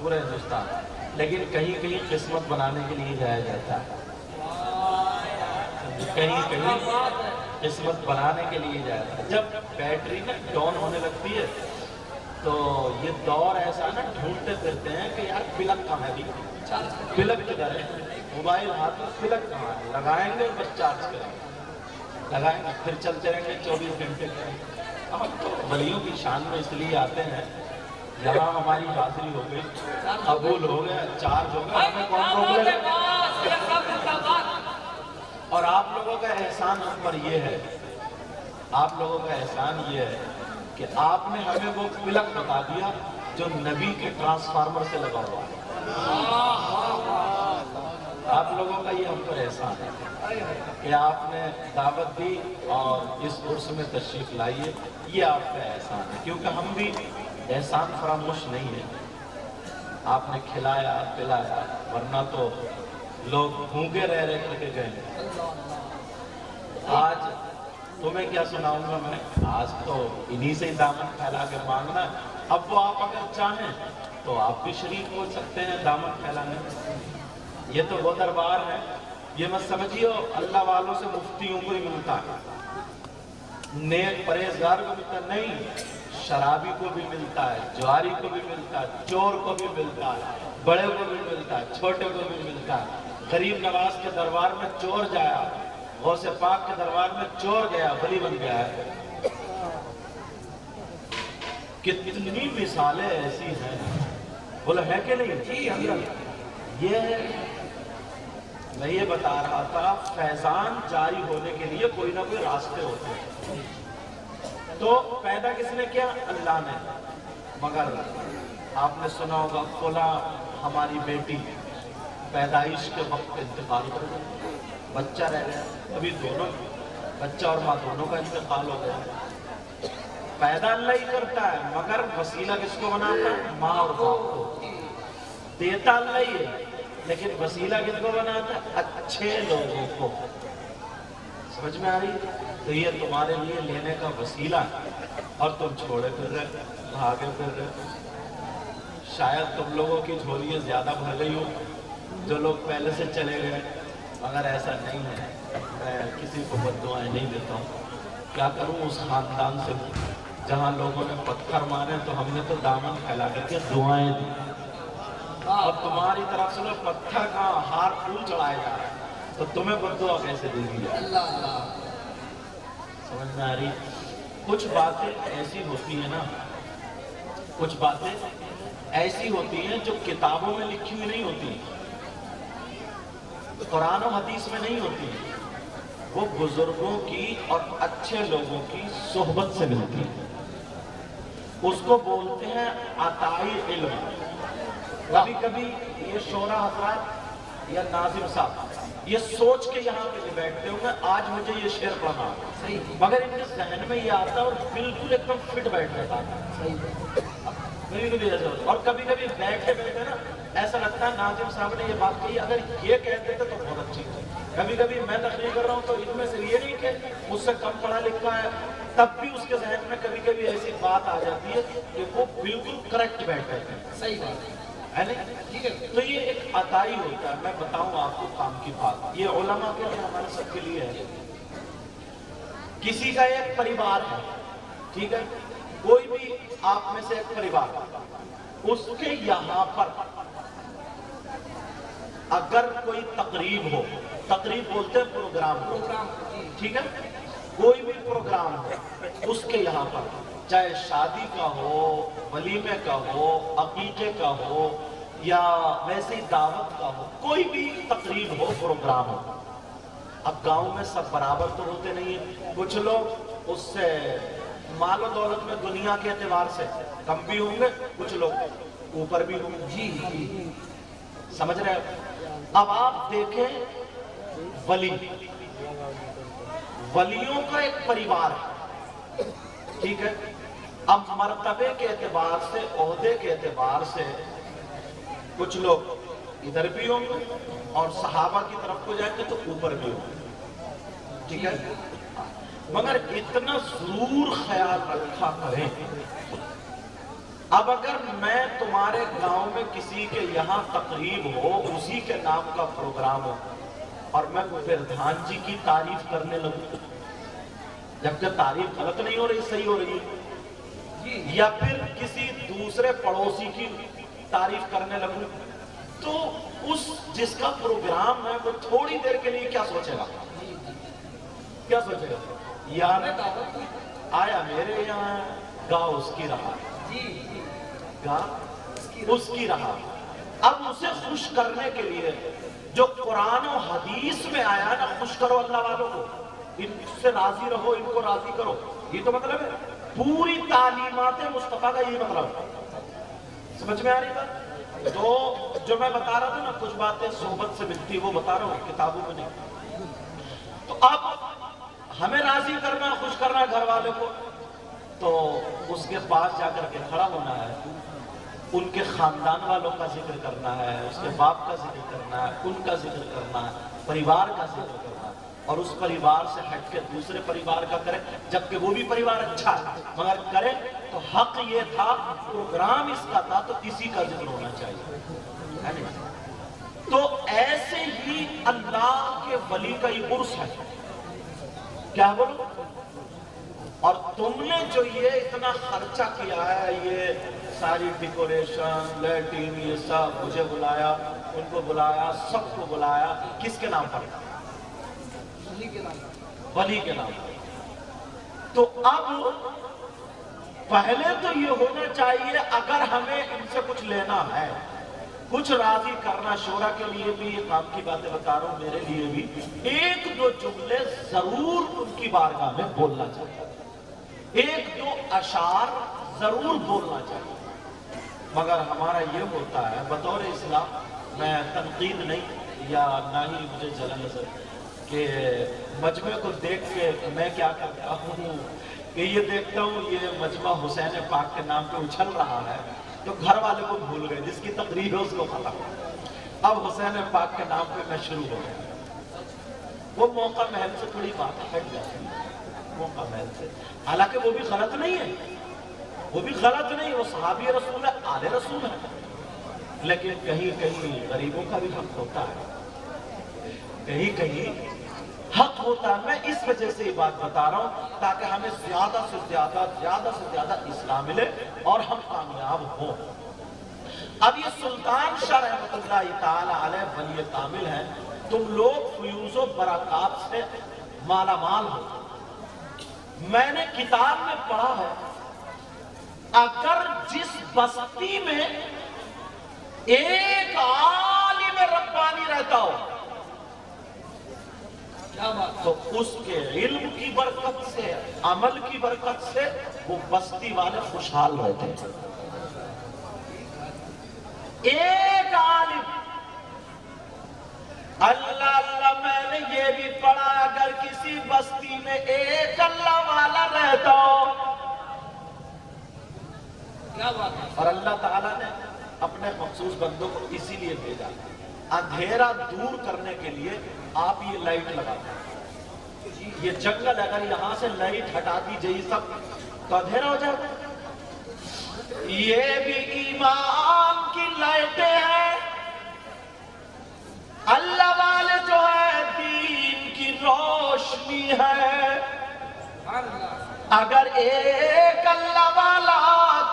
پورے ہندوستان، لیکن کہیں کہیں قسمت بنانے کے لیے جایا جاتا ہے، کہیں کہیں قسمت بنانے کے لیے جاتا ہے۔ جب بیٹری نا ڈاؤن ہونے لگتی ہے تو یہ دور ایسا نا ڈھونڈتے پھرتے ہیں کہ یار پلک کہاں ہے، پلک کدھر ہے، موبائل ہاتھ میں پلک کہاں ہے، لگائیں گے بس چارج کریں گے، لگائیں گے پھر چلتے رہیں گے 24 گھنٹے۔ ہم تو ولیوں کی شان میں اس لیے آتے ہیں، یہاں ہماری حاضری ہو گئی، قبول ہو گیا، چارج ہو گیا، ہمیں کون روک لے؟ اور آپ لوگوں کا احسان ہم پر یہ ہے، آپ لوگوں کا احسان یہ ہے کہ آپ نے ہمیں وہ پلک بتا دیا جو نبی کے ٹرانسفارمر سے لگا ہوا ہے۔ آپ لوگوں کا یہ ہم پر احسان ہے کہ آپ نے دعوت دی اور اس عرس میں تشریف لائیے، یہ آپ کا احسان ہے، کیونکہ ہم بھی احسان فراموش نہیں ہے۔ آپ نے کھلایا پلایا، ورنہ تو لوگ بھوکے رہ کر کے گئے۔ آج تمہیں کیا سناؤں گا میں، آج تو انہی سے دامن پھیلا کے مانگنا ہے۔ اب وہ آپ اگر چاہیں تو آپ بھی شریک ہو سکتے ہیں دامن پھیلانے میں۔ یہ تو وہ دربار ہے، یہ مت سمجھیو اللہ والوں سے مفتیوں کو ہی ملتا ہے، نیک پرہیزگار کو ملتا نہیں، شرابی کو بھی ملتا ہے، جواری کو بھی ملتا ہے، چور کو بھی ملتا ہے، بڑے کو بھی ملتا ہے، چھوٹے کو بھی ملتا ہے۔ غریب نواز کے دربار میں چور جایا، غوث پاک کے دربار میں چور گیا، ولی بن گیا ہے۔ کتنی مثالیں ایسی ہیں، بولے ہے کہ نہیں؟ جی حضرت، میں یہ بتا رہا تھا فیضان جاری ہونے کے لیے کوئی نہ کوئی راستے ہوتے ہیں، تو پیدا کس نے کیا؟ اللہ نے۔ مگر آپ نے سنا ہوگا فلاں ہماری بیٹی پیدائش کے وقت انتقال کر گئی، بچہ رہ گیا، ابھی دونوں بچہ اور ماں دونوں کا انتقال ہو گیا۔ پیدا اللہ ہی کرتا ہے، مگر وسیلہ کس کو بناتا ہے؟ ماں اور باپ کو۔ دیتا اللہ ہی ہے، لیکن وسیلہ کس کو بناتا ہے؟ اچھے لوگوں کو۔ سمجھ میں آ رہی؟ تو یہ تمہارے لیے لینے کا وسیلہ ہے، اور تم چھوڑے پھر رہے، بھاگے پھر رہے۔ شاید تم لوگوں کی جھولیاں زیادہ بھر گئی ہو جو لوگ پہلے سے چلے گئے، مگر ایسا نہیں ہے۔ میں کسی کو بد دعائیں نہیں دیتا ہوں، کیا کروں اس خاندان سے جہاں لوگوں نے پتھر مارے تو ہم نے تو دامن پھیلا کر کے دعائیں دی، اور تمہاری طرف سے لوگ پتھر کا ہار پھول چڑھائے جا رہے ہیں، تو تمہیں بد دعا کیسے دے دی جائے؟ سمجھ میں آ رہی؟ کچھ باتیں ایسی ہوتی ہیں نا، کچھ باتیں ایسی ہوتی ہیں جو کتابوں میں لکھی ہوئی نہیں ہوتی، قرآن و حدیث میں نہیں ہوتی، وہ بزرگوں کی اور اچھے لوگوں کی صحبت سے ملتی ہے۔ اس کو بولتے ہیں عطائی علم۔ کبھی کبھی یہ شعراء حضرات یا ناظم صاحب یہ سوچ کے یہاں پہ بیٹھتے ہوں گے آج مجھے یہ شعر پڑھنا، مگر ان کے ذہن میں یہ آتا ہے اور بالکل ایک دم فٹ بیٹھ جاتا ہے۔ کبھی کبھی ایسا ہوتا ہے، اور کبھی کبھی بیٹھے بیٹھے نا ایسا لگتا ہے ناظم صاحب نے یہ بات کہی، اگر یہ کہتے تھے تو بہت اچھی تھی۔ کبھی کبھی میں تقریر کر رہا ہوں تو ان میں سے یہ نہیں کہ مجھ سے کم پڑھا لکھا ہے، تب بھی اس کے ذہن میں کبھی کبھی ایسی بات آ جاتی ہے کہ وہ بالکل کریکٹ بیٹھ جاتے ہیں۔ صحیح بات ہے نہیں؟ تو یہ ایک عطائی ہوتا ہے۔ میں بتاؤں آپ کو کام کی بات، یہ علماء کے لیے ہمارے سب کے لیے ہے۔ کسی کا ایک پریوار ہے، ٹھیک ہے، کوئی بھی آپ میں سے ایک پریوار، اس کے یہاں پر اگر کوئی تقریب ہو، تقریب بولتے ہیں پروگرام ہو، ٹھیک ہے، کوئی بھی پروگرام ہو اس کے یہاں پر، چاہے شادی کا ہو، ولیمے کا ہو، عقیقے کا ہو، یا ویسے ہی دعوت کا ہو، کوئی بھی تقریب ہو، پروگرام ہو۔ اب گاؤں میں سب برابر تو ہوتے نہیں ہیں، کچھ لوگ اس سے مال و دولت میں دنیا کے اعتبار سے کم بھی ہوں گے، کچھ لوگ اوپر بھی ہوں گے۔ جی سمجھ رہے ہیں؟ اب آپ دیکھیں ولی، ولیوں کا ایک پریوار ہے، ٹھیک ہے، اب مرتبے کے اعتبار سے، عہدے کے اعتبار سے کچھ لوگ ادھر بھی ہوں گے اور صحابہ کی طرف کو جائیں گے تو اوپر بھی ہوں گے، ٹھیک ہے، مگر اتنا ضرور خیال رکھا کریں اب اگر میں تمہارے گاؤں میں کسی کے یہاں تقریب ہو، اسی کے نام کا پروگرام ہو، اور میں پردھان جی کی تعریف کرنے لگوں، جبکہ تعریف غلط نہیں ہو رہی، صحیح ہو رہی ہے، یا پھر کسی دوسرے پڑوسی کی تعریف کرنے لگوں، تو اس جس کا پروگرام ہے وہ تھوڑی دیر کے لیے کیا سوچے گا؟ کیا سوچے گا؟ یار آیا میرے یہاں، گاہ اس کی رہا، گاہ اس کی رہا۔ اب اسے خوش کرنے کے لیے جو قرآن و حدیث میں آیا نا، خوش کرو اللہ والوں کو، ان سے راضی رہو، ان کو راضی کرو، یہ تو مطلب ہے پوری تعلیمات مصطفیٰ کا یہ مطلب ہے۔ سمجھ میں آ رہی بات؟ تو جو میں بتا رہا تھا نا، کچھ باتیں صحبت سے ملتی، وہ بتا رہا ہوں، کتابوں میں نہیں۔ تو اب ہمیں راضی کرنا، خوش کرنا گھر والے کو، تو اس کے پاس جا کر کے کھڑا ہونا ہے، ان کے خاندان والوں کا ذکر کرنا ہے، اس کے باپ کا ذکر کرنا ہے، ان کا ذکر کرنا ہے، پریوار کا ذکر کرنا ہے، اور اس پریوار سے ہٹ کے دوسرے پریوار کا کرے، جبکہ وہ بھی پریوار اچھا ہے مگر کرے تو حق یہ تھا، پروگرام اس کا تھا تو اسی کا ذکر ہونا چاہیے۔ تو ایسے ہی اللہ کے ولی کا یہ عرس ہے، کیا بولو؟ اور تم نے جو یہ اتنا خرچہ کیا ہے، یہ ساری ڈیکوریشن، لائٹنگ، یہ سب، مجھے بلایا، ان کو بلایا، سب کو بلایا، کس کے نام پر؟ ولی کے نام پر۔ تو اب پہلے تو یہ ہونا چاہیے، اگر ہمیں ان سے کچھ لینا ہے، کچھ راضی کرنا، شورا کے لیے بھی یہ کام کی باتیں بتا رہا ہوں، میرے لیے بھی ایک دو جملے ضرور ان کی بارگاہ میں بولنا چاہیے، ایک دو اشعار ضرور بولنا چاہیے۔ مگر ہمارا یہ ہوتا ہے بطور اسلام، میں تنقید نہیں یا نہ ہی مجھے جلن نظر، کہ مجمع کو دیکھ کے میں کیا کرتا ہوں کہ یہ دیکھتا ہوں یہ مجمع حسین پاک کے نام پہ اچھل رہا ہے، تو گھر والے کو بھول گئے، جس کی تقریب ہے اس کو ختم، اب حسین پاک کے نام پہ میں شروع ہو گیا۔ وہ موقع محل سے تھوڑی بات ہٹ جاتی ہے، موقع محل سے، حالانکہ وہ بھی غلط نہیں ہے، وہ بھی غلط نہیں، وہ صحابی رسول ہے، آل رسول ہے، لیکن کہیں کہیں غریبوں کا بھی حق ہوتا ہے، کہیں کہیں حق ہوتا ہے۔ میں اس وجہ سے یہ بات بتا رہا ہوں تاکہ ہمیں زیادہ سے زیادہ اسلام ملے اور ہم کامیاب ہوں۔ اب یہ سلطان شاہ رحمۃ اللہ تعالی علیہ ولی کامل ہیں، تم لوگ فیوز و برکات سے مالا مال ہو۔ میں نے کتاب میں پڑھا ہے، اگر جس بستی میں ایک عالم ربانی رہتا ہو تو اس کے علم کی برکت سے، عمل کی برکت سے وہ بستی والے خوشحال رہتے ہیں۔ ایک عالم، اللہ میں نے یہ بھی پڑھا، اگر کسی بستی میں ایک اللہ والا رہتا ہو، اور اللہ تعالیٰ نے اپنے مخصوص بندوں کو اسی لیے بھیجا، اندھیرا دور کرنے کے لیے آپ یہ لائٹ لگا دیں۔ یہ جنگل اگر یہاں سے لائٹ ہٹا دی جائے سب تو اندھیرا ہو جائے گا۔ یہ بھی ایمان کی لائٹیں ہیں، اللہ والے جو ہے دین کی روشنی ہے۔ اگر ایک اللہ والا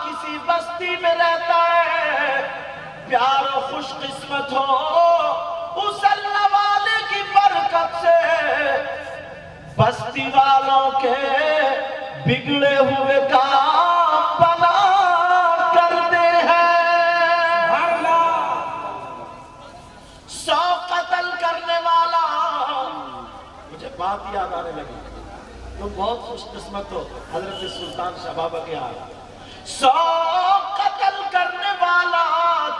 کسی بستی میں رہتا ہے، پیار و خوش قسمت ہو، اس اللہ والے کی برکت سے بستی والوں کے بگڑے ہوئے کام بنا کرتے ہیں۔ 100 قتل کرنے والا، مجھے بات یاد آنے لگی، تو بہت خوش قسمت ہو حضرت سلطان شاہ بابا کے ہاں، 100 قتل کرنے والا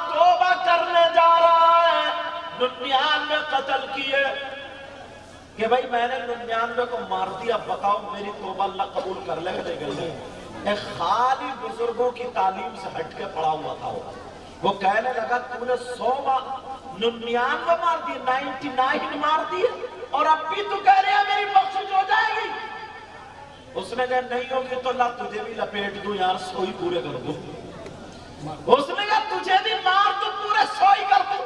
توبہ کرنے جا رہا ہے، 99 قتل کیے کہ بھائی میں نے 99 کو مار دیا، بتاؤ میری توبہ اللہ قبول کر لے گا نہیں گا؟ ایک خالی بزرگوں کی تعلیم سے ہٹ کے پڑا ہوا تھا، وہ کہنے لگا تو نے 99 مار دی، 99 مار دی، اور اب بھی تو کہہ رہے ہیں میری بخشش ہو جائے گی؟ اس نے کہا نہیں ہوگی تو اللہ تجھے بھی لپیٹ دوں یار، سوئی پورے کر دوں۔ اس نے کہا تجھے بھی مار تو پورے 100 ہی کر دوں.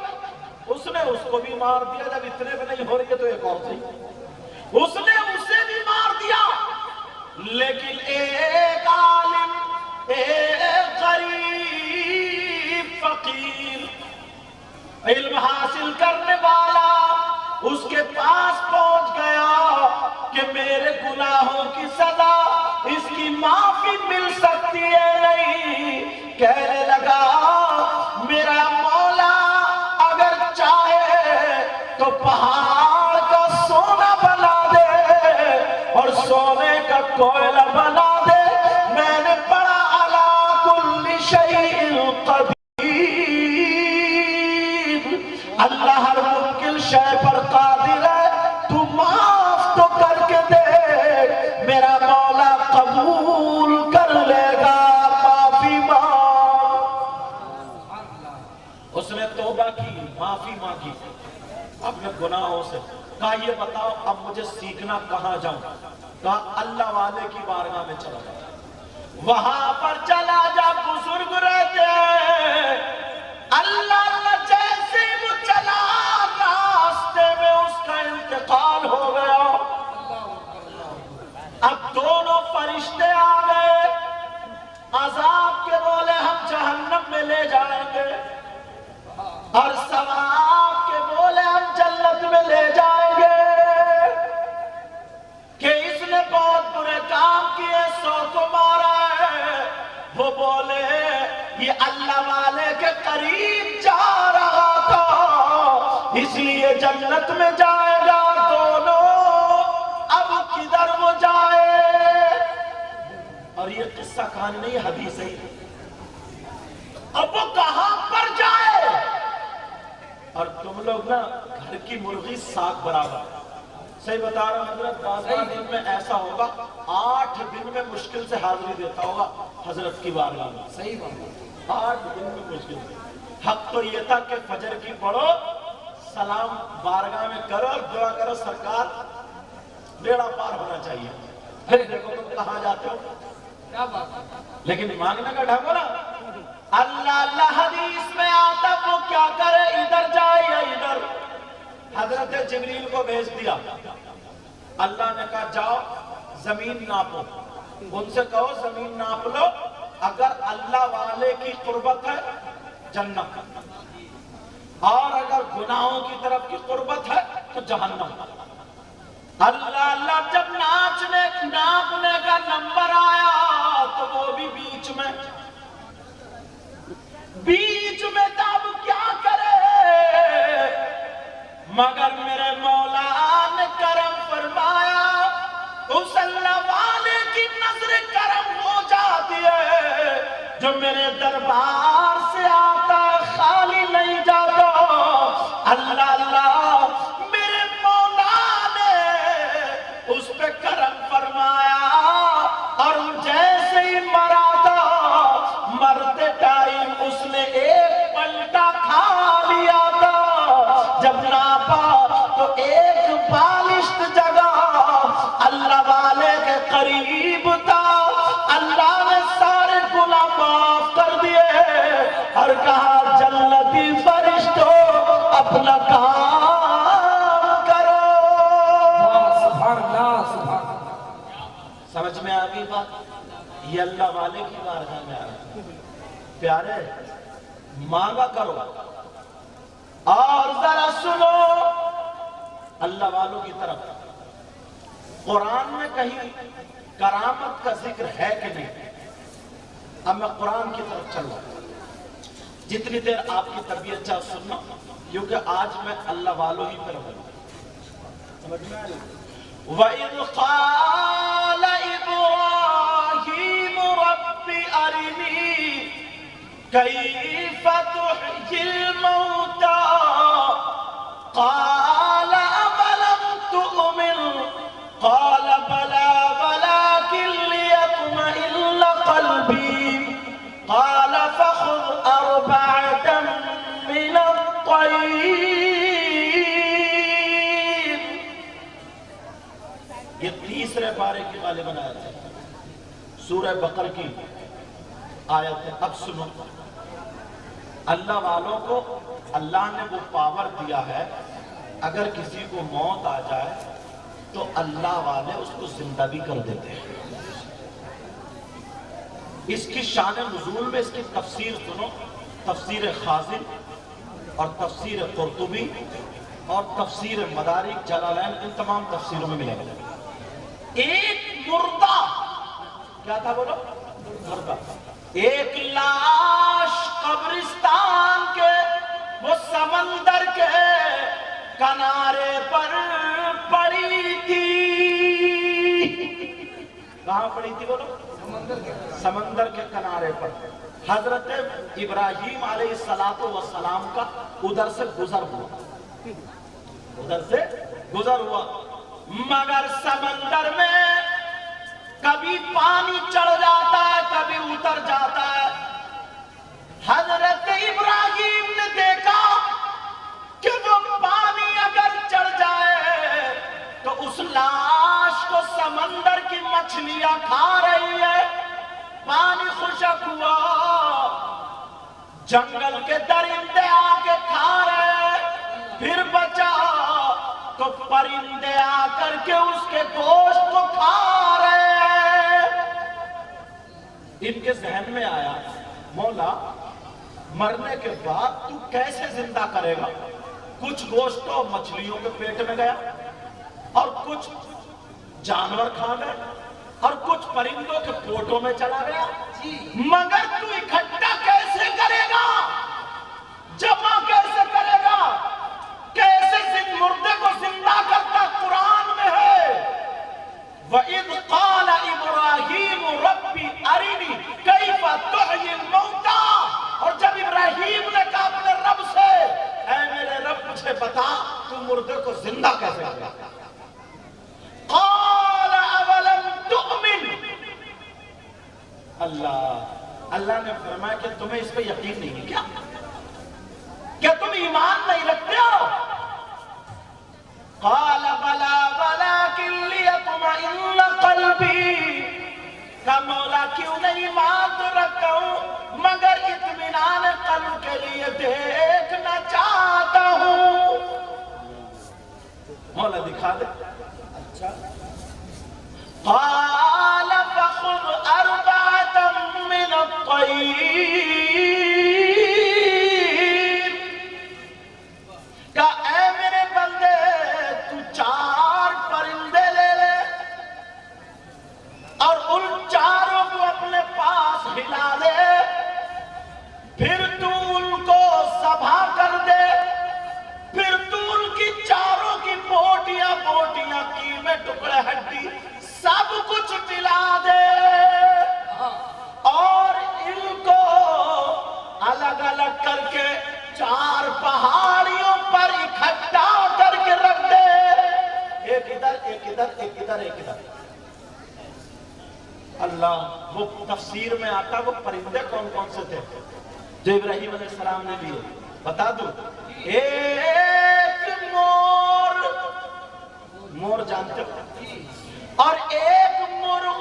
اس نے اس کو بھی مار دیا. جب اتنے پہ نہیں ہو رہی ہے تو ایک اور تھی. اس نے اسے بھی مار دیا. لیکن ایک عالم، ایک غریب فقیر علم حاصل کرنے والا اس کے پاس پہنچ گیا کہ میرے گناہوں کی سزا اس کی معافی مل سکتی ہے نہیں. کہنے لگا میرا مولا اگر چاہے تو پہاڑ کا سونا بنا دے اور سونے کا کوئلہ بنا دے. میں نے پڑھا علی کل شیء قدیر. اللہ ہر ممکن شے پر قادر ہے. تو معاف تو کر کے دے. میرا مولا قبول کر لے گا. معافی مانگ. اس نے توبہ کی، معافی مانگی اپنے گناہوں سے. کہا یہ بتاؤ اب مجھے سیکھنا کہاں جاؤں؟ کہا اللہ والے کی بارگاہ میں چلا جا. وہاں پر چلا جا. بزرگ رہتے ہیں. اللہ جیسے وہ چلا راستے میں اس کا انتقال ہو گیا. اب دونوں فرشتے آ گئے. عذاب کے بولے ہم جہنم میں لے جائیں گے اور ثواب کے بولے ہم جنت میں لے جائیں گے. کہ اس نے بہت برے کام کیے، 100 کو مارا ہے. وہ بولے یہ اللہ والے کے قریب جا رہا تھا اس لیے جنت میں جائے گا. دونوں اب کدھر وہ جائے؟ اور یہ قصہ کہانی نہیں، حدیث ہے. اب وہ کہاں پر جائے؟ اور تم لوگ نا گھر کی مرغی ساگ برابر. صحیح بتا رہا ہوں حضرت. 12 دن میں ایسا ہوگا 8 دن میں مشکل سے حاضری دیتا ہوگا حضرت کی بارگاہ میں. صحیح بات. 8 دن میں مشکل سے. حق تو یہ تھا کہ فجر کی پڑھو، سلام بارگاہ میں کرو اور دعا کرو سرکار بیڑا پار ہونا چاہیے. پھر دیکھو تم کہاں جاتے ہو. کیا بات ہے. لیکن مانگنے کا ڈھنگ ہو نا. اللہ اللہ حدیث میں آتا وہ کیا کرے، ادھر جائے یا ادھر. حضرت جبریل کو بھیج دیا. اللہ نے کہا جاؤ زمین ناپو. ان سے کہو زمین ناپ لو. اگر اللہ والے کی قربت ہے جنت، اور اگر گناہوں کی طرف کی قربت ہے تو جہنم. اللہ اللہ جب ناپنے کا نمبر آیا تو وہ بھی بیچ میں تب کیا کرے؟ مگر میرے مولا نے کرم فرمایا. اس اللہ والے کی نظر کرم ہو جاتی ہے. جو میرے دربار سے آتا خالی نہیں جاتا. اللہ اللہ میرے مولا نے اس پہ کرم فرمایا اور جیسے ہی مرا تھا مرتے ٹائم اس نے ایک پلٹا کھا لیا تھا. جب ناپا تو ایک بالشت جگہ اللہ والے کے قریب تھا. اللہ نے سارے گناہ معاف کر دیے اور کہا جنتی فرشتوں اپنا کام کرو. سبحان اللہ سبحان اللہ. سمجھ میں آ گئی بات؟ یہ اللہ والے کی بارگاہ میں آ رہا. پیارے مانگا کرو. اور ذرا سنو اللہ والوں کی طرف. قرآن میں کہیں کرامت کا ذکر ہے کہ نہیں؟ اب میں قرآن کی طرف چل رہا ہوں. جتنی دیر آپ کی طبیعت چاہ سننا، کیونکہ آج میں اللہ والوں ہی پر ہوں. سمجھ میں آئی؟ وَإِذْ قَالَ إِبْرَاهِيمُ رَبِّ أَرِنِي كَيْفَ تُحْيِي الْمَوْتَى قَالَ أَوَلَمْ تُؤْمِنْ قَالَ بَلَى وَلَكِنْ لِيَطْمَئِنَّ قَلْبِي قَالَ فَخُذْ أَرْبَعَةً مِّنَ الطَّيْرِ. یہ تیسرے پارے کی غالباً آیت ہے، سورہ بقرہ کی آیت ہے. اب سنو اللہ والوں کو اللہ نے وہ پاور دیا ہے، اگر کسی کو موت آ جائے تو اللہ والے اس کو زندہ بھی کر دیتے ہیں۔ اس کی شان نزول میں اس کی تفسیر سنو، تفسیر خازن اور تفسیر قرطبی اور تفسیر مدارک جلالین، ان تمام تفسیروں میں ملے گا۔ ایک مردہ، کیا تھا بولو؟ مردہ، ایک لاش قبرستان کے وہ سمندر کے کنارے پر پڑی تھی۔ کہاں پڑی تھی بولو؟ سمندر کے کنارے پر۔ حضرت ابراہیم علیہ السلام کا ادھر سے گزر ہوا، مگر سمندر میں کبھی پانی چڑھ جاتا ہے، کبھی اتر جاتا ہے۔ حضرت ابراہیم نے دیکھا کہ وہ پانی اگر چڑھ جائے تو اس لاش کو سمندر کی مچھلیاں کھا رہی ہے، پانی خشک ہوا، جنگل کے درندے آ کے کھا رہے، پھر بچا تو پرندے آ کر کے اس کے گوشت کو کھا رہے ہیں۔ ان کے ذہن میں آیا، مولا مرنے کے بعد تو کیسے زندہ کرے گا؟ کچھ گوشت تو مچھلیوں کے پیٹ میں گیا اور کچھ جانور کھا گئے اور کچھ پرندوں کے پوٹوں میں چلا گیا، مگر تو اکٹھا کیسے کرے گا؟ جمع کیسے کرے گا؟ کیسے مردے کو زندہ کرتا؟ قرآن میں ہے وَإِذْ قَالَ إِبْرَاهِيمُ رَبِّ أَرِنِي كَيْفَ تُحْيِي الْمَوْتَى، اور جب ابراہیم نے کہا اپنے رب سے، اے میرے رب مجھے بتا تو مردے کو زندہ کیسے کرے گا؟ قَالَ أَوَلَمْ تُؤْمِنْ، اللہ نے فرمایا کہ تمہیں اس پہ یقین نہیں ہے کیا تم ایمان نہیں رکھتے ہو؟ قال بلا ولكن ليطمئن قلبي، کہ مولا کیوں نہیں ایمان تو رکھتا ہوں مگر اطمینان قلب کے لیے دیکھنا چاہتا ہوں۔ مولا دکھا دے۔ اچھا، قال فخذ أربعة من الطير، کہ اے میرے بندے تو 4 پرندے لے لے اور ان 4 کو اپنے پاس ہلا دے، پھر تو ان کو ذبح کر دے، پھر تو ان کی 4 کی بوٹیاں قیمے ٹکڑے ہڈی سب کچھ ملا دے اور ان کو الگ الگ کر کے 4 پہاڑیوں پر اکٹھا کر کے رکھ دے، ایک ادھر ایک ادھر ایک ادھر ایک ادھر۔ اللہ، وہ تفسیر میں آتا وہ پرندے کون کون سے تھے جو ابراہیم علیہ السلام نے لیے؟ بتا دوں، ایک مور جانتے ہو، اور ایک مرغ،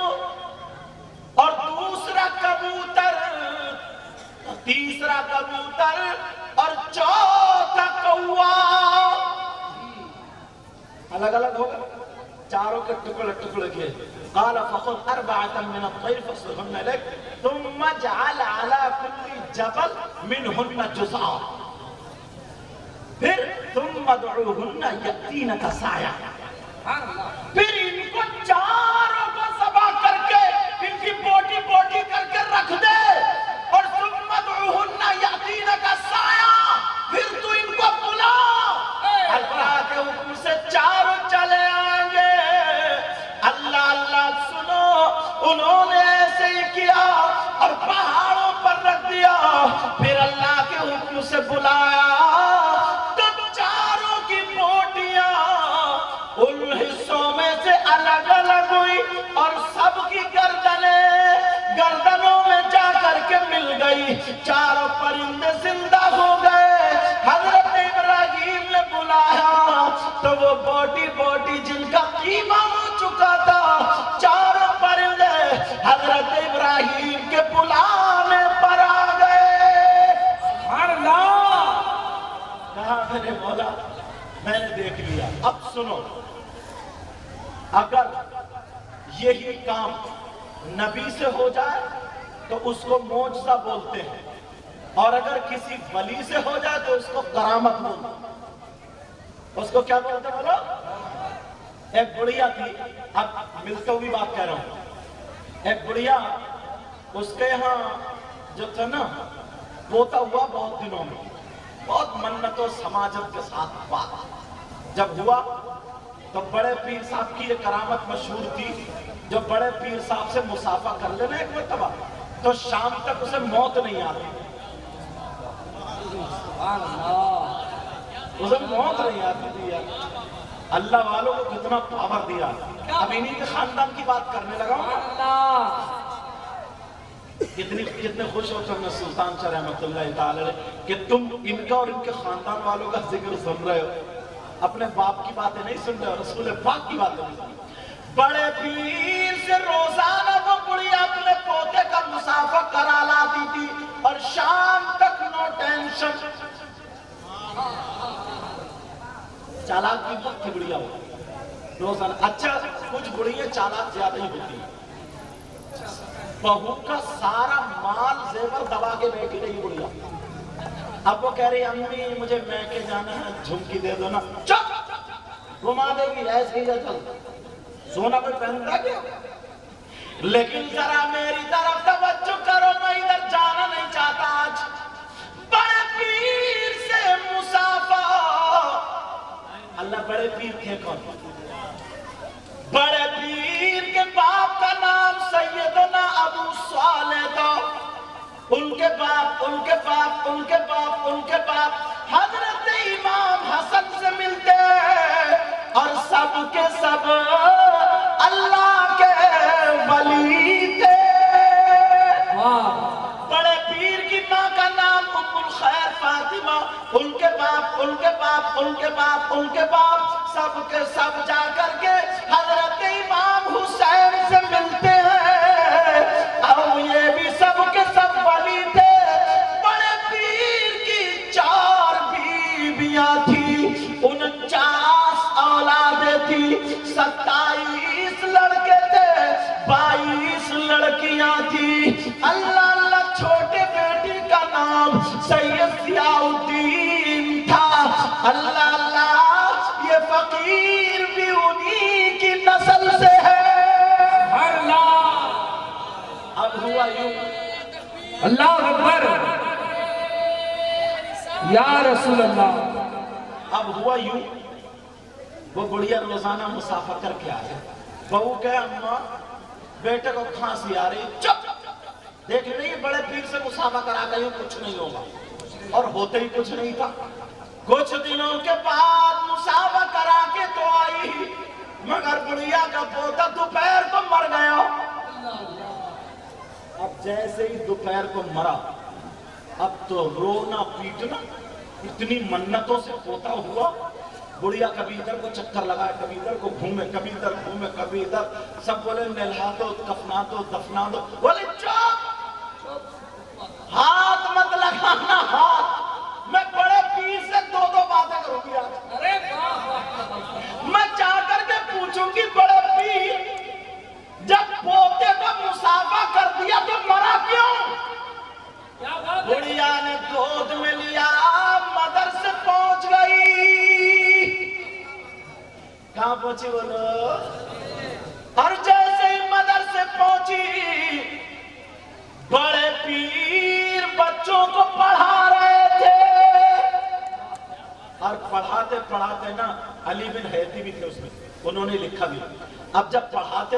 اور دوسرا کبوتر، تیسرا کبوتر، اور چوتھا کوا۔ الگ الگ ہو گئے، 4 کے ٹکڑے کیے۔ قال فخذ 4 من الطير فاصرهن إليك ثم اجعل على كل جبل منهن جزءا، پھر ثم ادعوهن يأتينك سعيا، پھر ان کو 4 کو ذبح کر کے ان کی بوٹی کر کے رکھ دے، اور ثم ادعوهن يأتينك سعيا، پھر تو ان کو بلا، اللہ کے حکم سے 4 چلے آئیں گے۔ اللہ سنو، انہوں نے ایسے ہی کیا اور پہاڑوں پر رکھ دیا، پھر اللہ کے حکم سے بلایا تو 4 کی بوٹیاں ان حصوں میں سے الگ الگ ہوئی اور سب کی گردنوں میں جا کر کے مل گئی، 4 پرندے زندہ ہو گئے۔ حضرت ابراہیم نے بلایا تو وہ بوٹی جن کا قیمہ ہو چکا تھا، 4 پرندے حضرت ابراہیم کے بلانے پر آ گئے۔ مولا میں نے دیکھ لیا. اب سنو، اگر یہی کام نبی سے ہو جائے تو اس کو معجزہ بولتے ہیں، اور اگر کسی ولی سے ہو جائے تو اس کو کرامت بولتے ہیں. اس کو کیا بولتے ہیں بولو؟ ایک بڑھیا تھی، اب ملتے ہوئی بات کہہ رہا ہوں. ایک بڑھیا، اس کے یہاں جو تھا نا پوتا ہوا بہت دنوں میں، بہت منت و سماجت کے ساتھ بات جب ہوا تو بڑے پیر صاحب کی یہ کرامت مشہور تھی، جو بڑے پیر صاحب سے مسافہ کر لینا ایک مرتبہ تو شام تک اسے موت نہیں آتی. اسے موت نہیں آتی تھی یار. اللہ والوں کو کتنا پاور دیا. اب انہی کے خاندان کی بات کرنے لگا ہوں. کتنے خوش ہو تم سلطان شاہ رحمۃ اللہ تعالی کہ تم ان کا اور ان کے خاندان والوں کا ذکر سن رہے ہو، اپنے باپ کی باتیں نہیں سن رہے ہو، رسول پاک کی باتیں نہیں سن رہے. بڑے پیر سے روزانہ وہ بڑھیا اپنے پوتے کا مسافہ کرا لاتی تھی اور شام تک نو ٹینشن. چالاک بھی بہت تھی بڑھیا ہو روزانہ. اچھا کچھ بڑھیا چالاک زیادہ ہی ہوتی ہیں. بہو کا سارا مال زیور دبا کے بیٹھی رہی بڑھیا. اب وہ کہہ رہی امی مجھے میکے جانا ہے، جھمکی دے دو نا. چپ، گھما دے گی ایسے ہی چل. سونا کوئی پہنتا کیا؟ لیکن ذرا میری طرف توجہ کرو، میں ادھر جانا نہیں چاہتا. آج بڑے پیر سے مسافہ. اللہ بڑے پیر تھے کون؟ بڑے پیر کے باپ کا نام سیدنا ابو صالح تھا. ان کے باپ حضرت امام حسن سے ملتے اور سب کے سب اللہ کے ولی تھے. بڑے پیر کی ماں کا نام ام الخیر فاطمہ. ان کے باپ سب کے سب جا کر کے حضرت امام حسین سے ملتے ہیں اور یہ بھی سب کے سب ولی تھے. بڑے پیر کی 4 بیویاں تھی، 49 اولادیں تھی، 27 لڑکے تھے، 22 لڑکیاں تھی. اللہ اللہ چھوٹے بیٹی کا نام سید ضیاء الدین تھا. اللہ اللہ یہ فقیر بھی انہی کی نسل سے ہے. اب ہوا یوں. اللہ اکبر یا رسول اللہ. اب ہوا یوں، وہ بڑھیا روزانہ مسافہ کر کے آئے. بہو کہے اماں بیٹے کو کھانسی آ رہی. چپ، دیکھ رہی بڑے پیر سے مسافہ کرا کے یوں کچھ نہیں ہوگا. اور ہوتے ہی کچھ نہیں تھا. کچھ دنوں کے بعد مسافہ کرا کے تو آئی، مگر بڑھیا کا پوتا دوپہر کو مر گیا. اب جیسے ہی دوپہر کو مرا، اب تو رونا پیٹنا. اتنی منتوں سے پوتا ہوا. بڑھیا کبھی ادھر کو چکر لگائے، کبھی ادھر کو گھومے، کبھی ادھر گھومے، کبھی ادھر. سب بولے نلہا دو، کفنا دو، دفنا دو. بولے چپ، ہاتھ مت لگانا. ہاتھ میں بڑے پیر سے 2 باتیں کروں گی آج. میں جا کر کے پوچھوں گی بڑے پیر جب پوتے کو مسافہ کر دیا تو مرا کیوں؟ بڑھیا نے گود میں لیا، مدر سے پہنچ گئی. کہاں پہنچی بولو؟ اور جیسے ہی مدر سے پہنچی، بڑے پیر بچوں کو پڑھا رہے تھے. اور پڑھاتے نا علی بن حیدی بھی تھے اس میں، انہوں نے لکھا بھی. اب جب پڑھاتے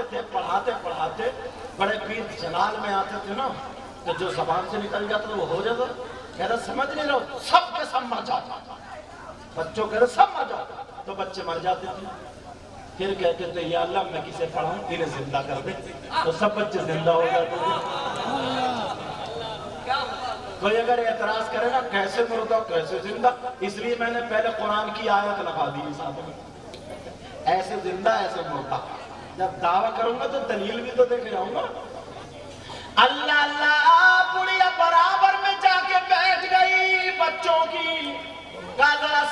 بڑے پیر جلال میں آتے تھے نا تو جو زبان سے نکل جاتا وہ ہو جاتا. کہہ رہا سمجھ نہیں رہو، سب کے سب مر جاتا. بچوں کہہ رہے سب مر جاتا، تو بچے مر جاتے تھے. پھر کہتے تھے یا اللہ میں کسے پڑھاؤں، انہیں زندہ کر دے. تو سب بچے زندہ ہو جاتے تھے. کوئی اگر اعتراض کرے نا کیسے مردہ کیسے زندہ، اس لیے میں نے پہلے قرآن کی آیت لگا دی ساتھ میں. ایسے زندہ ایسے مردہ. جب دعویٰ کروں گا تو دلیل بھی تو دیکھ جاؤں گا. اللہ اللہ بڑھیا برابر میں جا کے بیٹھ گئی بچوں کی. کہا ذرا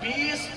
20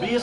20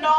9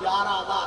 11,000,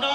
9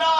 9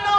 9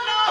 9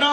9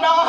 9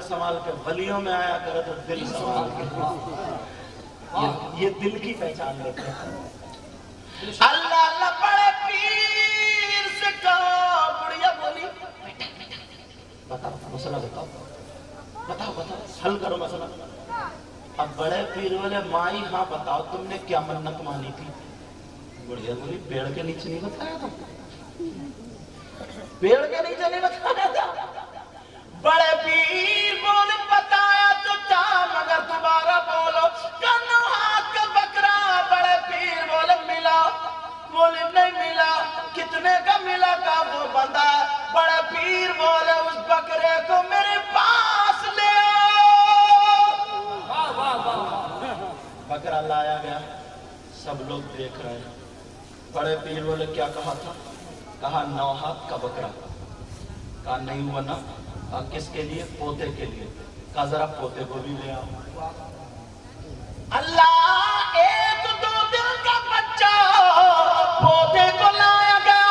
کا سنبھال کے ولیوں میں آیا کرے تو دل سنبھال کے. یہ دل کی پہچان لیتے ہیں. اللہ اللہ بڑے پیر سے کہو. بڑھیا بولی بتاؤ مسئلہ بتاؤ بتاؤ بتاؤ حل کرو مسئلہ. اب بڑے پیر والے مائی ہاں بتاؤ تم نے کیا منت مانی تھی. بڑھیا بولی پیڑ کے نیچے نہیں بتایا تھا. پیڑ کے نیچے نہیں بتایا تھا. بڑے پیر بولے بتایا تو تھا مگر دوبارہ بولو. کنو ہاتھ کا بکرا. بڑے پیر بولے ملا. بولے نہیں ملا. کتنے کا ملا کا وہ بندہ. بڑے پیر بولے اس بکرے کو میرے پاس لے آؤ. بکرا لایا گیا. سب لوگ دیکھ رہے ہیں. بڑے پیر بولے کیا کہا تھا. کہا 9 ہاتھ کا بکرا. کہا نہیں ہوا نا. کہا کس کے لیے. پوتے کے لیے. کہا ذرا پوتے کو بھی لے آؤ. اللہ 1-2 دن کا بچہ پوتے کو لایا گیا.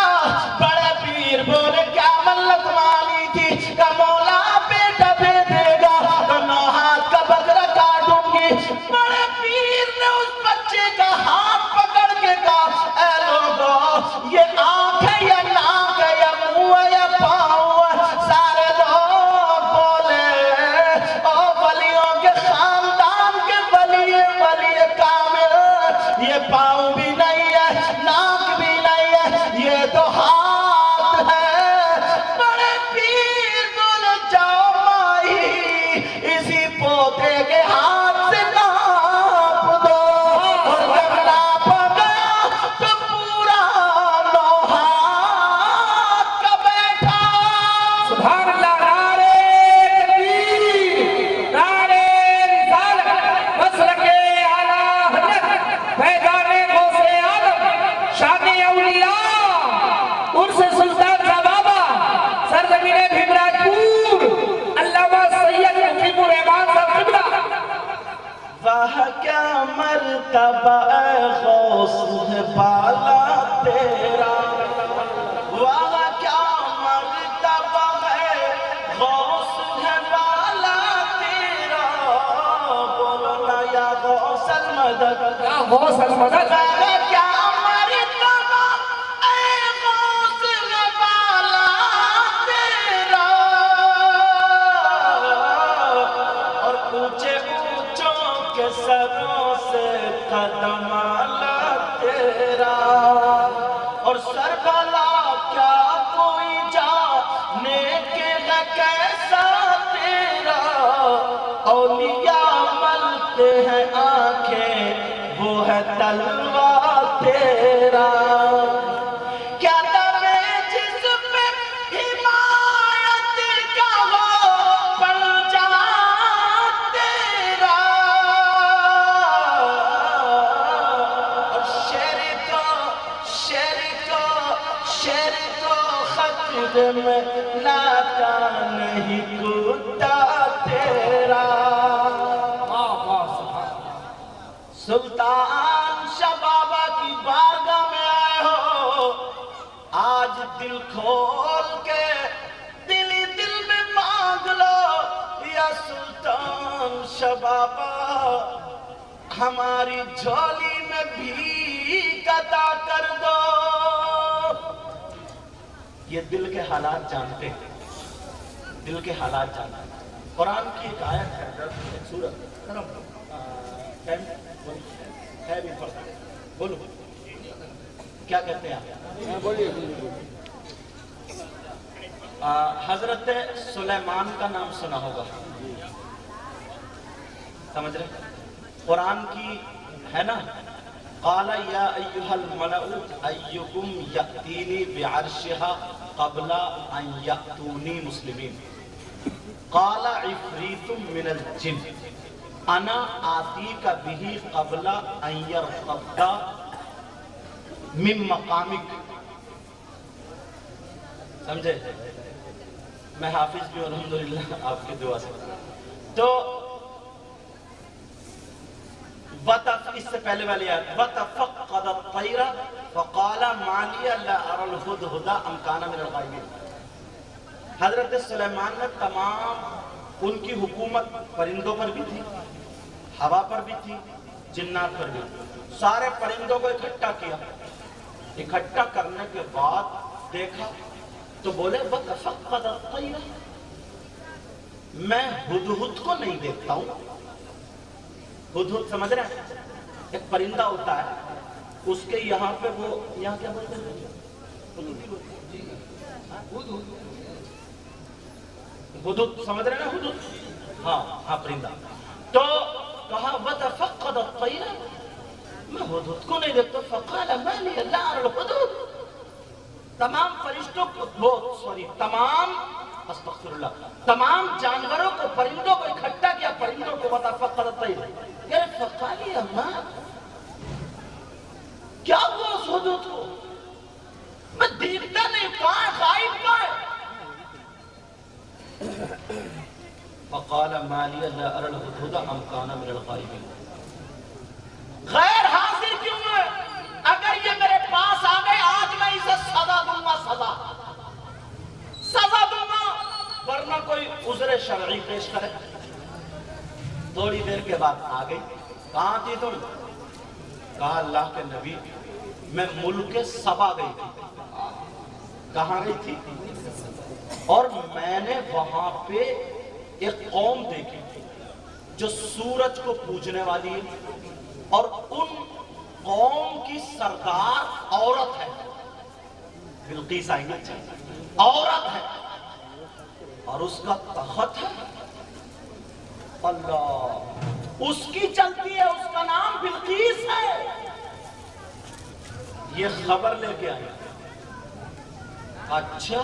بڑے پیر بولے کیا منت مانی تھی. کہ مولا بیٹا دے دے گا تو 9 ہاتھ کا بکرا کاٹوں گی. بڑے پیر نے اس بچے کا ہاتھ پکڑ کے کہا اے لوگوں یہ آنکھ ہے یا ناک ہے یا منہ ہے یا پاؤں ہے. سارے لوگ بولے او ولیوں کے خاندان کے ولی کامل. یہ پاؤں بھی نہیں ہے ناک بھی نہیں ہے یہ تو ہاتھ ہے. بڑے پیر بولے جاؤ مائی اسی پوتے کے ہاتھ سے ناپ دو. اور جب ناپ گیا تو پورا 9 ہاتھ کا بیٹھا. سبحان اللہ. نعرہ تکبیر. نعرہ رسالت. مسلک اعلیٰ حضرت فیضان غوث عالم شان اولیاء عرس سلطان کا بابا سرزمین بھیمراجپور علامہ سید مقیم الرحمان صاحب قبلہ. واہ کیا مرتبہ اے غوث ہے بالا تیرا. واہ کیا مرتبہ ہے غوث ہے بالا تیرا. بولو نا یا غوث المدد. یا غوث المدد. واہ کیا مرتبہ اے غوث ہے بالا تیرا. اور اونچے اونچوں کے سروں سے قدم آلا تیرا. اور سر بلا کیا کوئی جانے کے نہ کیسا تیرا. اولیاء ملتے ہیں آنکھیں وہ ہے تلوار تیرا. کیا دم جس پہ حمایت کا ہو پنجہ تیرا. اور شیر کو خطر میں لاتا نہیں کتا تیرا. سلطان شاہ بابا کی بارگاہ میں آئے ہو. آج دل کھول کے دل ہی دل میں مانگ لو یا سلطان شاہ بابا ہماری جھولی میں بھی عطا کر دو. یہ دل کے حالات جانتے ہیں. دل کے حالات جانتے ہیں. قرآن کی ایک آیت ہے ایک سورت ہے بھی پڑھتا ہے. بولو کیا کہتے ہیں آپ. حضرت سلیمان کا نام سنا ہوگا. سمجھ رہے قرآن کی ہے نا. قال یا ایھا الملأ ایکم یأتینی بعرشها قبل ان یأتونی مسلمین. قال عفریت من الجن انا آتیک به قبل ان یرتد من مقامک. سمجھے. میں حافظ بھی الحمدللہ آپ کی دعا سے. تو اس سے پہلے والی آیت وَتَفَقَّدَ الطَّيْرَ فَقَالَ مَا لِيَ لَا أَرَى الْهُدْهُدَ أَمْ كَانَ مِنَ الْغَائِبِينَ. حضرت سلیمان نے تمام ان کی حکومت پرندوں پر بھی تھی، ہوا پر بھی تھی، جنات پر بھی تھی۔ سارے پرندوں کو اکٹھا کیا، اکٹھا کرنے کے بعد دیکھا تو بولے وَتَفَقَّدَ الطَّيْرَ، میں ہدہد کو نہیں دیکھتا ہوں۔ ہدہد سمجھ رہے ہیں؟ ایک پرندہ ہوتا ہے، اس کے یہاں پہ وہ یہاں کیا بولتے ہیں؟ ہدہد سمجھ رہے ہیں نا؟ ہدہد، ہاں پرندہ۔ تو کہا وَتَفَقَّدَ الطَّيْرَ، میں ہدہد کو نہیں دیکھتا۔ فَقَالَ مَا لِيَ لَا أَرَى الْهُدْهُدَ، تمام فرشتوں تمام جانوروں کو، پرندوں کو اکٹھا کیا، پرندوں کو وَتَفَقَّدَ الطَّيْرَ، یعنی فَقَالِ أَمَا، کیا ہوا اس ہدہد کو؟ میں دیکھتا نہیں، کہاں ہے، غائب کہاں ہے؟ فَقَالَ مَا لِيَ لَا أَرَى الْهُدْهُدَ أَمْ كَانَ مِنَ الْغَائِبِينَ، غیر حاضر کیوں ہے؟ اگر یہ میرے پاس آ گئے آج میں اسے سزا دوں گا، سزا دوں گا، ورنہ کوئی عذر شرعی پیش کرے۔ تھوڑی دیر کے بعد آ گئی، کہاں تھی تم؟ کہا اللہ کے نبی میں ملک سبا گئی تھی۔ کہاں گئی تھی؟ اور میں نے وہاں پہ ایک قوم دیکھی جو سورج کو پوجنے والی ہے، اور ان قوم کی سردار عورت ہے، بلقیس آئیں گے، عورت ہے، اور اس کا تخت ہے، اللہ اس کی چلتی ہے، اس کا نام بلقیس ہے۔ یہ خبر لے کے آئے، اچھا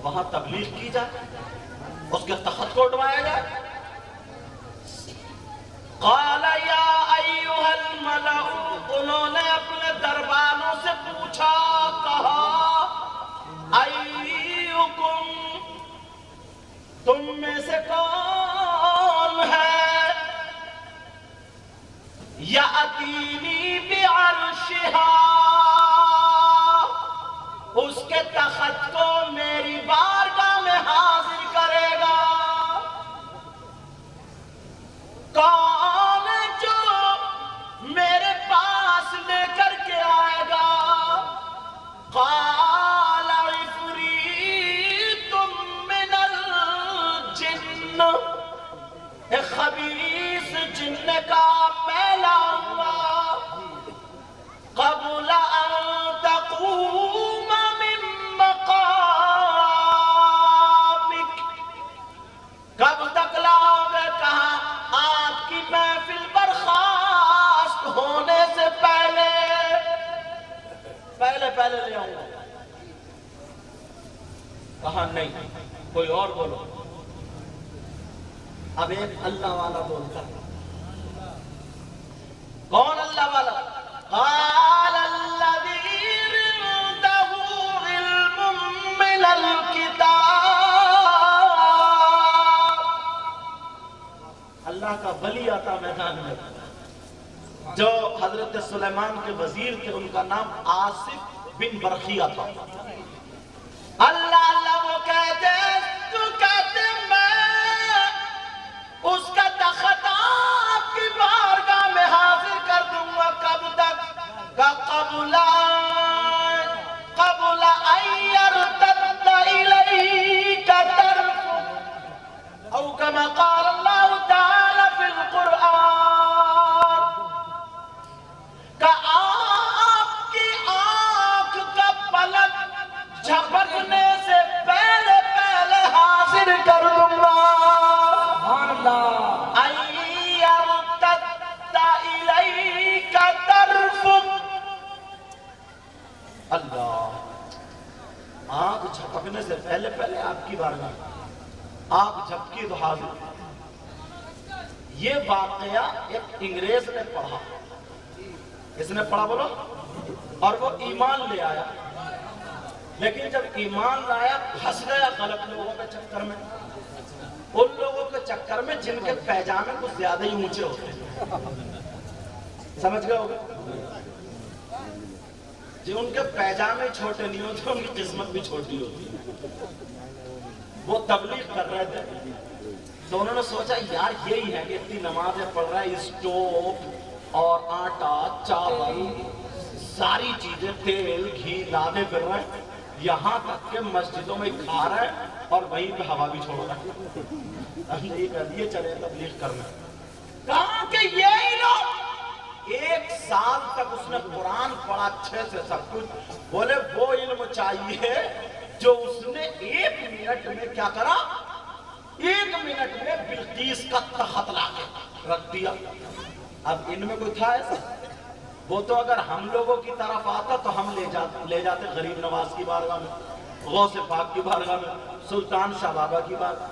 وہاں تبلیغ کی جائے، اس کے تخت کو اٹھوایا جائے۔ قال یا ایھا الملأ، انہوں نے اپنے دربانوں سے پوچھا، کہا ایھکم، تم میں سے کون ہے یأتینی بعرشہا، اس کے تخت کو میری بارگاہ میں حاضر کرے گا؟ کون ہے جو میرے پاس لے کر کے آئے گا؟ قال عفریت من الجن، ایک خبیث جن کا میں لاؤں گا، قبل ان تقوم من مقامک، کب تک لاؤ گے؟ کہاں؟ آپ کی محفل برخاست ہونے سے پہلے لے آؤں گا۔ کہا نہیں، کوئی اور بولو۔ اب ایک اللہ والا بولتا ہے، کون اللہ والا؟ قال الذی عنده علم من الکتاب، اللہ کا ولی آتا میدان میں، جو حضرت سلیمان کے وزیر تھے، ان کا نام آصف بن برخیہ تھا۔ اللہ وہ کہتے، تو کہتے میں اس کا تخت آپ کی بارگاہ میں حاضر کر دوں گا، کب تک؟ قبل ان یرتد الیک طرفک، او کما قال اللہ تعالی فی القرآن، کہ آپ کی آنکھ کا پلک جھپکنے سے پہلے حاضر کر دوں گا۔ سبحان اللہ۔ ان یرتد الیک طرفک، اللہ، آنکھ جھپکنے سے پہلے آپ کی بارگاہ، آنکھ جھپکی تو حاضر۔ یہ واقعہ ایک انگریز نے پڑھا، اس نے پڑھا بولو، اور وہ ایمان لے آیا، لیکن جب ایمان لایا پھنس گیا غلط لوگوں کے چکر میں، ان لوگوں کے چکر میں جن کے پیجامے کچھ زیادہ ہی اونچے ہوتے ہیں، سمجھ گئے ہوگے؟ جو ان کے پیجامے چھوٹے نہیں ہوتے، ان کی قسمت بھی چھوٹی ہوتی ہے۔ وہ تبلیغ کر رہے تھے، تو انہوں نے سوچا یار یہی ہے کہ اتنی نمازیں پڑھ رہا ہے, اسٹوو اور آٹا چاول ساری چیزیں تیل گھی لانے پھر رہا ہے, یہاں تک کہ مسجدوں میں کھا رہا ہے اور وہیں پہ ہوا بھی چھوڑ رہا ہے. یہ چلے تبلیغ کرنا. کہا کہ یہی لوگ 1 سال تک اس نے قرآن پڑھا اچھے سے سب کچھ, بولے وہ علم چاہیے جو اس نے 1 منٹ میں کیا کرا, 1 منٹ میں بلقیس کا تخت لا کے رکھ دیا. اب ان میں کوئی تھا ایسا؟ وہ تو اگر ہم لوگوں کی طرف آتا تو ہم لے جاتے غریب نواز کی بارگاہ میں, غوث پاک کی بارگاہ میں, سلطان شاہ بابا کی بارگاہ.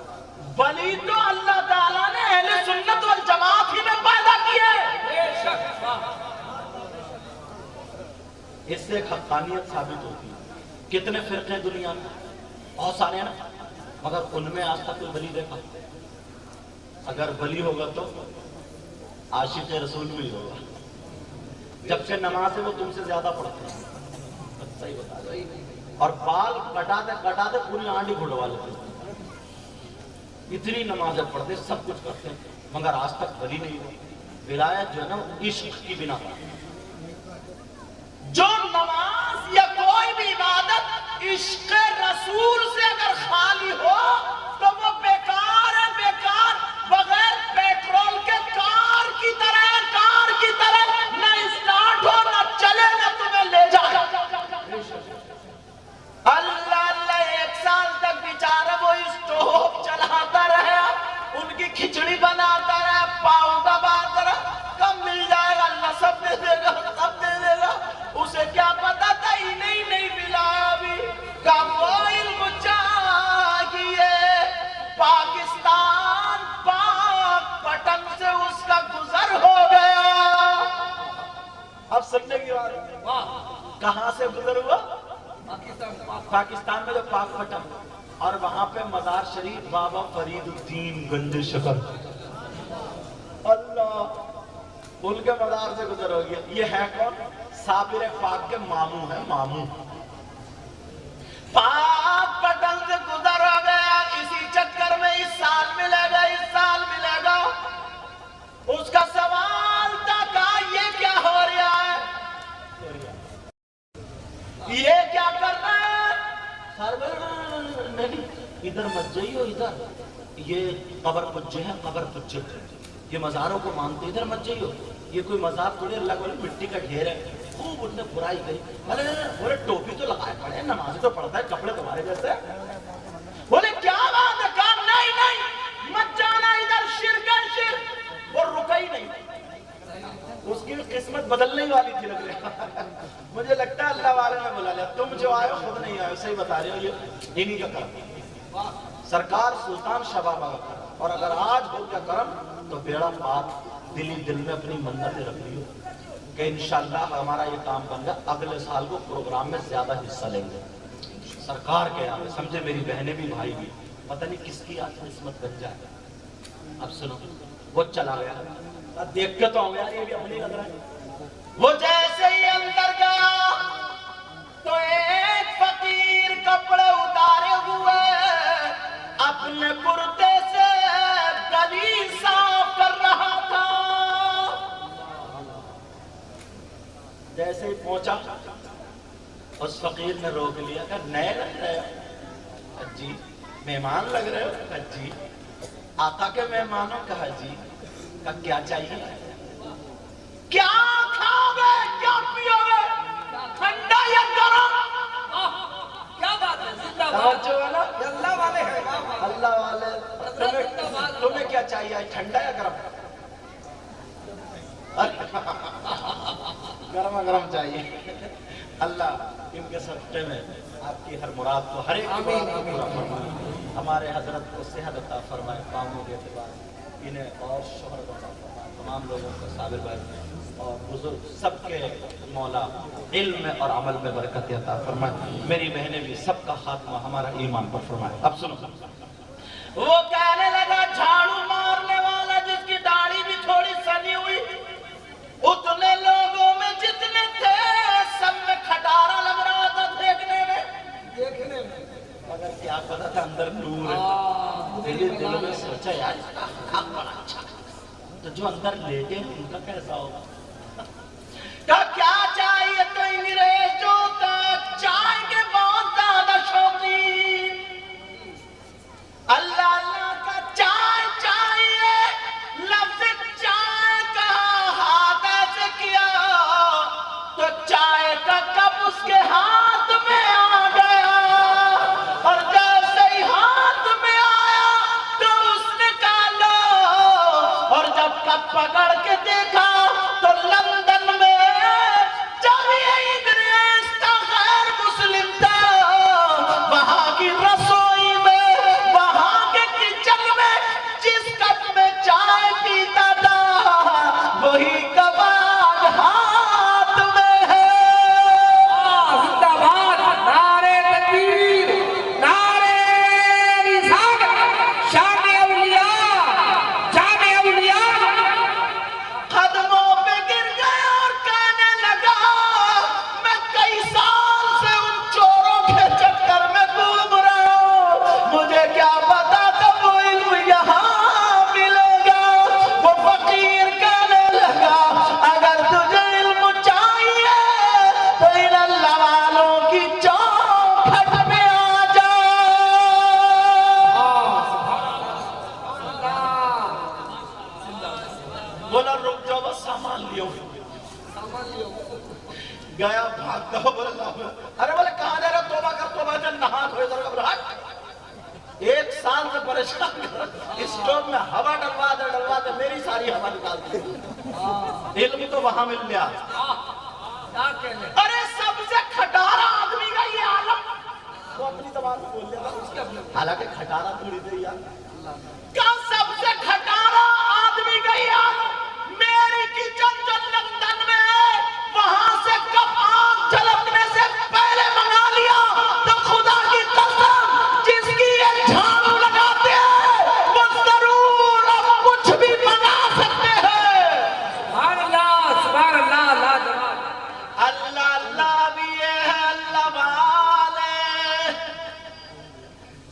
ولی تو اللہ تعالیٰ نے اہل سنت والجماعت ہی میں پیدا کیے. اس سے ایک حقانیت ثابت ہوتی ہے. کتنے فرقے دنیا میں, بہت سارے ہیں نا, مگر ان میں آج تک کوئی ولی دیکھا؟ اگر ولی ہوگا تو عاشق رسول بھی ہوگا. جب سے نماز ہے وہ تم سے زیادہ پڑھتے ہیں, صحیح بتا رہے, اور بال کٹاتے کٹاتے پوری آنڈی گھڑوا لیتے ہیں. اتنی نمازیں پڑھتے, سب کچھ کرتے ہیں, مگر آج تک ولی نہیں ہوئی. ولایت جو ہے نا عشق کی بنا پر. جو نماز یا کوئی بھی عبادت عشق رسول سے اگر خالی ہو تو وہ بیکار ہے, بیکار. بغیر پیٹرول کے کار کی طرح نہ اسٹارٹ ہو نہ چلے نہ تمہیں لے جائے. اللہ اللہ 1 سال تک بیچارہ وہ اسٹوو چلاتا رہا, ان کی کھچڑی بناتا رہا, پاؤں دباتا رہا. کب مل جائے گا اللہ, سب دے دے گا, سب دے دے گا. اسے کیا پتا تھا انہیں نہیں ملا ابھی کا وہ علم چاہیے. پاکستان پاک پٹن سے اس کا گزر ہو گیا. اب سمجھے کی بات, کہاں سے گزر ہوا؟ پاکستان میں جو پاک پٹن, اور وہاں پہ مزار شریف بابا فرید الدین گنج شکر, اللہ, ان کے مزار سے گزر ہو گیا. یہ ہے کون؟ صابر پاک کے ماموں ہیں, ماموں. پاک پٹن سے گزر ہو گیا. اسی چکر میں اس سال ملے گا, اس سال ملے گا. اس کا سوال تھا کہ یہ کیا ہو رہا ہے, یہ کیا کر رہا ہے؟ نہیں, ادھر مت جائیو, ادھر یہ قبر پجے ہیں, قبر پجے, یہ مزاروں کو مانتے, ادھر مت جائیو. یہ کوئی مزار تھوڑے, اللہ بولے مٹی کا ڈھیر ہے. خوب اس نے برائی کری. بولے ٹوپی تو لگائے پڑے, نماز تو پڑھتا ہے, کپڑے تمہارے جیسے. بولے کیا بات ہے؟ کہا نہیں نہیں مت جانا ادھر, شرک ہے شرک. وہ رکا ہی نہیں. اس کی قسمت بدلنے والی تھی لگ رہا. مجھے لگتا ہے اللہ والے نے بلا لیا. تم جو آئے ہو خود نہیں آئے, صحیح بتا رہے ہو. یہ انہی کا کرم, سرکار سلطان شاہ بابا کا کرم. اور اگر آج ہو کیا کرم تو بیڑا پاک. دل میں اپنی منتیں رکھ رہی ہو کہ انشاءاللہ ہمارا یہ کام بن گیا. اگلے سال کو پروگرام میں زیادہ حصہ لیں گے سرکار کے آگے. سمجھے میری بہنیں بھی بھائی بھی, پتہ نہیں کس کی آج قسمت بن جائے. اب سنو, وہ چلا گیا. دیکھ کے تو ہو گیا, یہ بھی اپنی لگ رہا ہے. وہ جیسے ہی اندر گیا تو ایک فقیر کپڑے اتارے ہوئے اپنے کرتے سے گلی صاف کر رہا تھا. جیسے ہی پہنچا اس فقیر نے روک لیا, کہ نئے لگ رہے ہو؟ جی. مہمان لگ رہے ہو؟ جی. آقا کے مہمانوں؟ کہا جی. کہا کیا چاہیے؟ کیا کھاؤ گے, کیا پیو گے, ٹھنڈا یا گرم؟ کیا بات ہے, زندہ باد. اللہ والے ہیں, اللہ والے. تمہیں کیا چاہیے, ٹھنڈا یا گرم؟ گرما گرم چاہیے. اللہ ان کے صدقے میں آپ کی ہر مراد کو, ہر ایک مراد کو پورا فرمائے. ہمارے حضرت کو صحت عطا فرمائے, کاموں کے اعتبار انہیں اور شہرت عطا فرمائے. تمام لوگوں کو, صابر بھائی اور بزرگ سب کے مولا علم میں اور عمل میں برکت عطا فرمائے. میری بہنیں بھی سب کا خاتمہ ہمارا ایمان پر فرمائے. اب سنو, وہ کہنے لگا جھاڑو مارنے والا جس کی داڑھی بھی تھوڑی سنی ہوئی, اتنے لوگوں میں جتنے تھے سب میں کھٹارا لگ رہا تھا دیکھنے میں. مگر کیا پتا تھا اندر نور ہے. دل میں سوچ سوچا یار اس کا اخلاق بڑا اچھا ہے، تو جو اندر لیٹے ہیں ان کا کیسا ہوگا؟ کیا چاہیے تو انگریزوں کا چائے کے بہت زیادہ شوقین، اللہ اللہ کا چائے چاہیے، لفظ چائے کا ہاتھ ایسے کیا تو چائے کا کپ اس کے ہاتھ میں آ گیا، اور جیسے ہی ہاتھ میں آیا تو اس نے کہا لو، اور جب کپ پکڑ کے دیکھا تو لندن میں جب یہ انگریز کا غیر مسلم تھا، وہاں کی رسوئی میں، وہاں کے کچن میں جس کپ میں چائے پیتا تھا وہی کپ آج ہاتھ میں ہے۔ زندہ باد، نعرے تکبیر، نعرے رسالت، شان اولیاء، جان اولیاء۔ قدموں پہ گر گیا اور کہنے لگا میں کئی سال سے ان چوروں کے چکر میں گھوم رہا ہوں، مجھے کیا پتا کب وہ علم یہاں ملے گا۔ وہ فقیر کہنے لگا اگر تجھے علم چاہیے تو ان اللہ والوں کی چوکھٹ میں آ جا۔ بولا رک جاؤ بس سامان لیو، گیا بھاگتا ہو، بولا ارے بولے کہاں جا رہا، توبہ کر، توبہ کر، نہا دھوئے ذرا بولا ہٹ، ایک سال سے پریشان کر، اسٹوو میں ہوا ڈلوا دے میری ساری ہوا نکال دی، علم تو وہاں مل گیا۔ کیا کہنے؟ ارے سب سے کھٹارا آدمی کا یہ عالم، وہ اپنی زبان میں بول لیتا، حالانکہ کھٹارا تھوڑی دے یار، کیا سب سے کھٹارا آدمی کا یہ عالم، میری کچن جو لندن میں ہے وہاں سے کب آگ جھلکنے سے پہلے منگا لیا تو خدا کی قسم جس کی یہ جھاڑو لگاتے ہیں وہ ضرور اب کچھ بھی منگا سکتے ہیں۔ سبحان اللہ، لاجواب۔ اللہ اللہ بھی ہے اللہ والے۔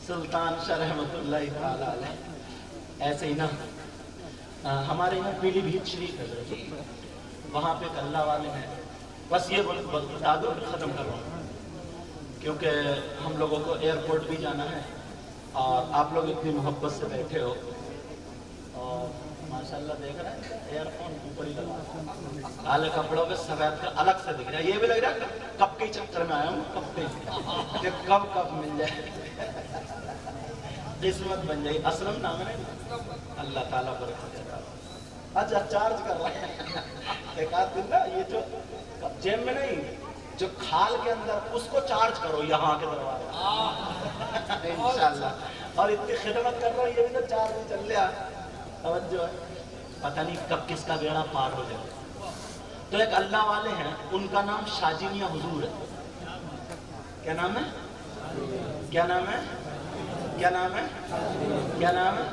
سلطان شاہ رحمت اللہ تعالی علیہ ایسے ہی نا ہمارے یہاں پیلی بھیت شریف ہے، وہاں پہ ایک اللہ والے ہیں، بس یہ بتا دو ختم کر رہا ہوں کیونکہ ہم لوگوں کو ایئرپورٹ بھی جانا ہے اور آپ لوگ اتنی محبت سے بیٹھے ہو اور ماشاءاللہ دیکھ رہے ہیں ایئر فون اوپر ہی لگا، کالے کپڑوں کے سفید کا الگ سے دکھ رہا ہے، یہ بھی لگ رہا ہے کب کے چکر میں آیا ہوں، کب پہ کہ کب مل جائے، قسمت بن جائے۔ اسلم نام ہے اللہ تعالیٰ برکت دیتا ہے۔ اچھا چارج کر رہے ہیں ایک آدھ دن نا یہ جو جیب میں نہیں جو کھال کے اندر اس کو چارج کرو یہاں کے دروازے انشاءاللہ، اور اتنی خدمت کر رہا ہوں یہ بھی تو چارج نہیں چل رہا، توجہ ہے، پتہ نہیں کب کس کا بیڑا پار ہو جائے۔ تو ایک اللہ والے ہیں ان کا نام شاجی میاں حضور ہے۔ کیا نام ہے؟ کیا نام ہے؟ کیا نام ہے؟ کیا نام ہے؟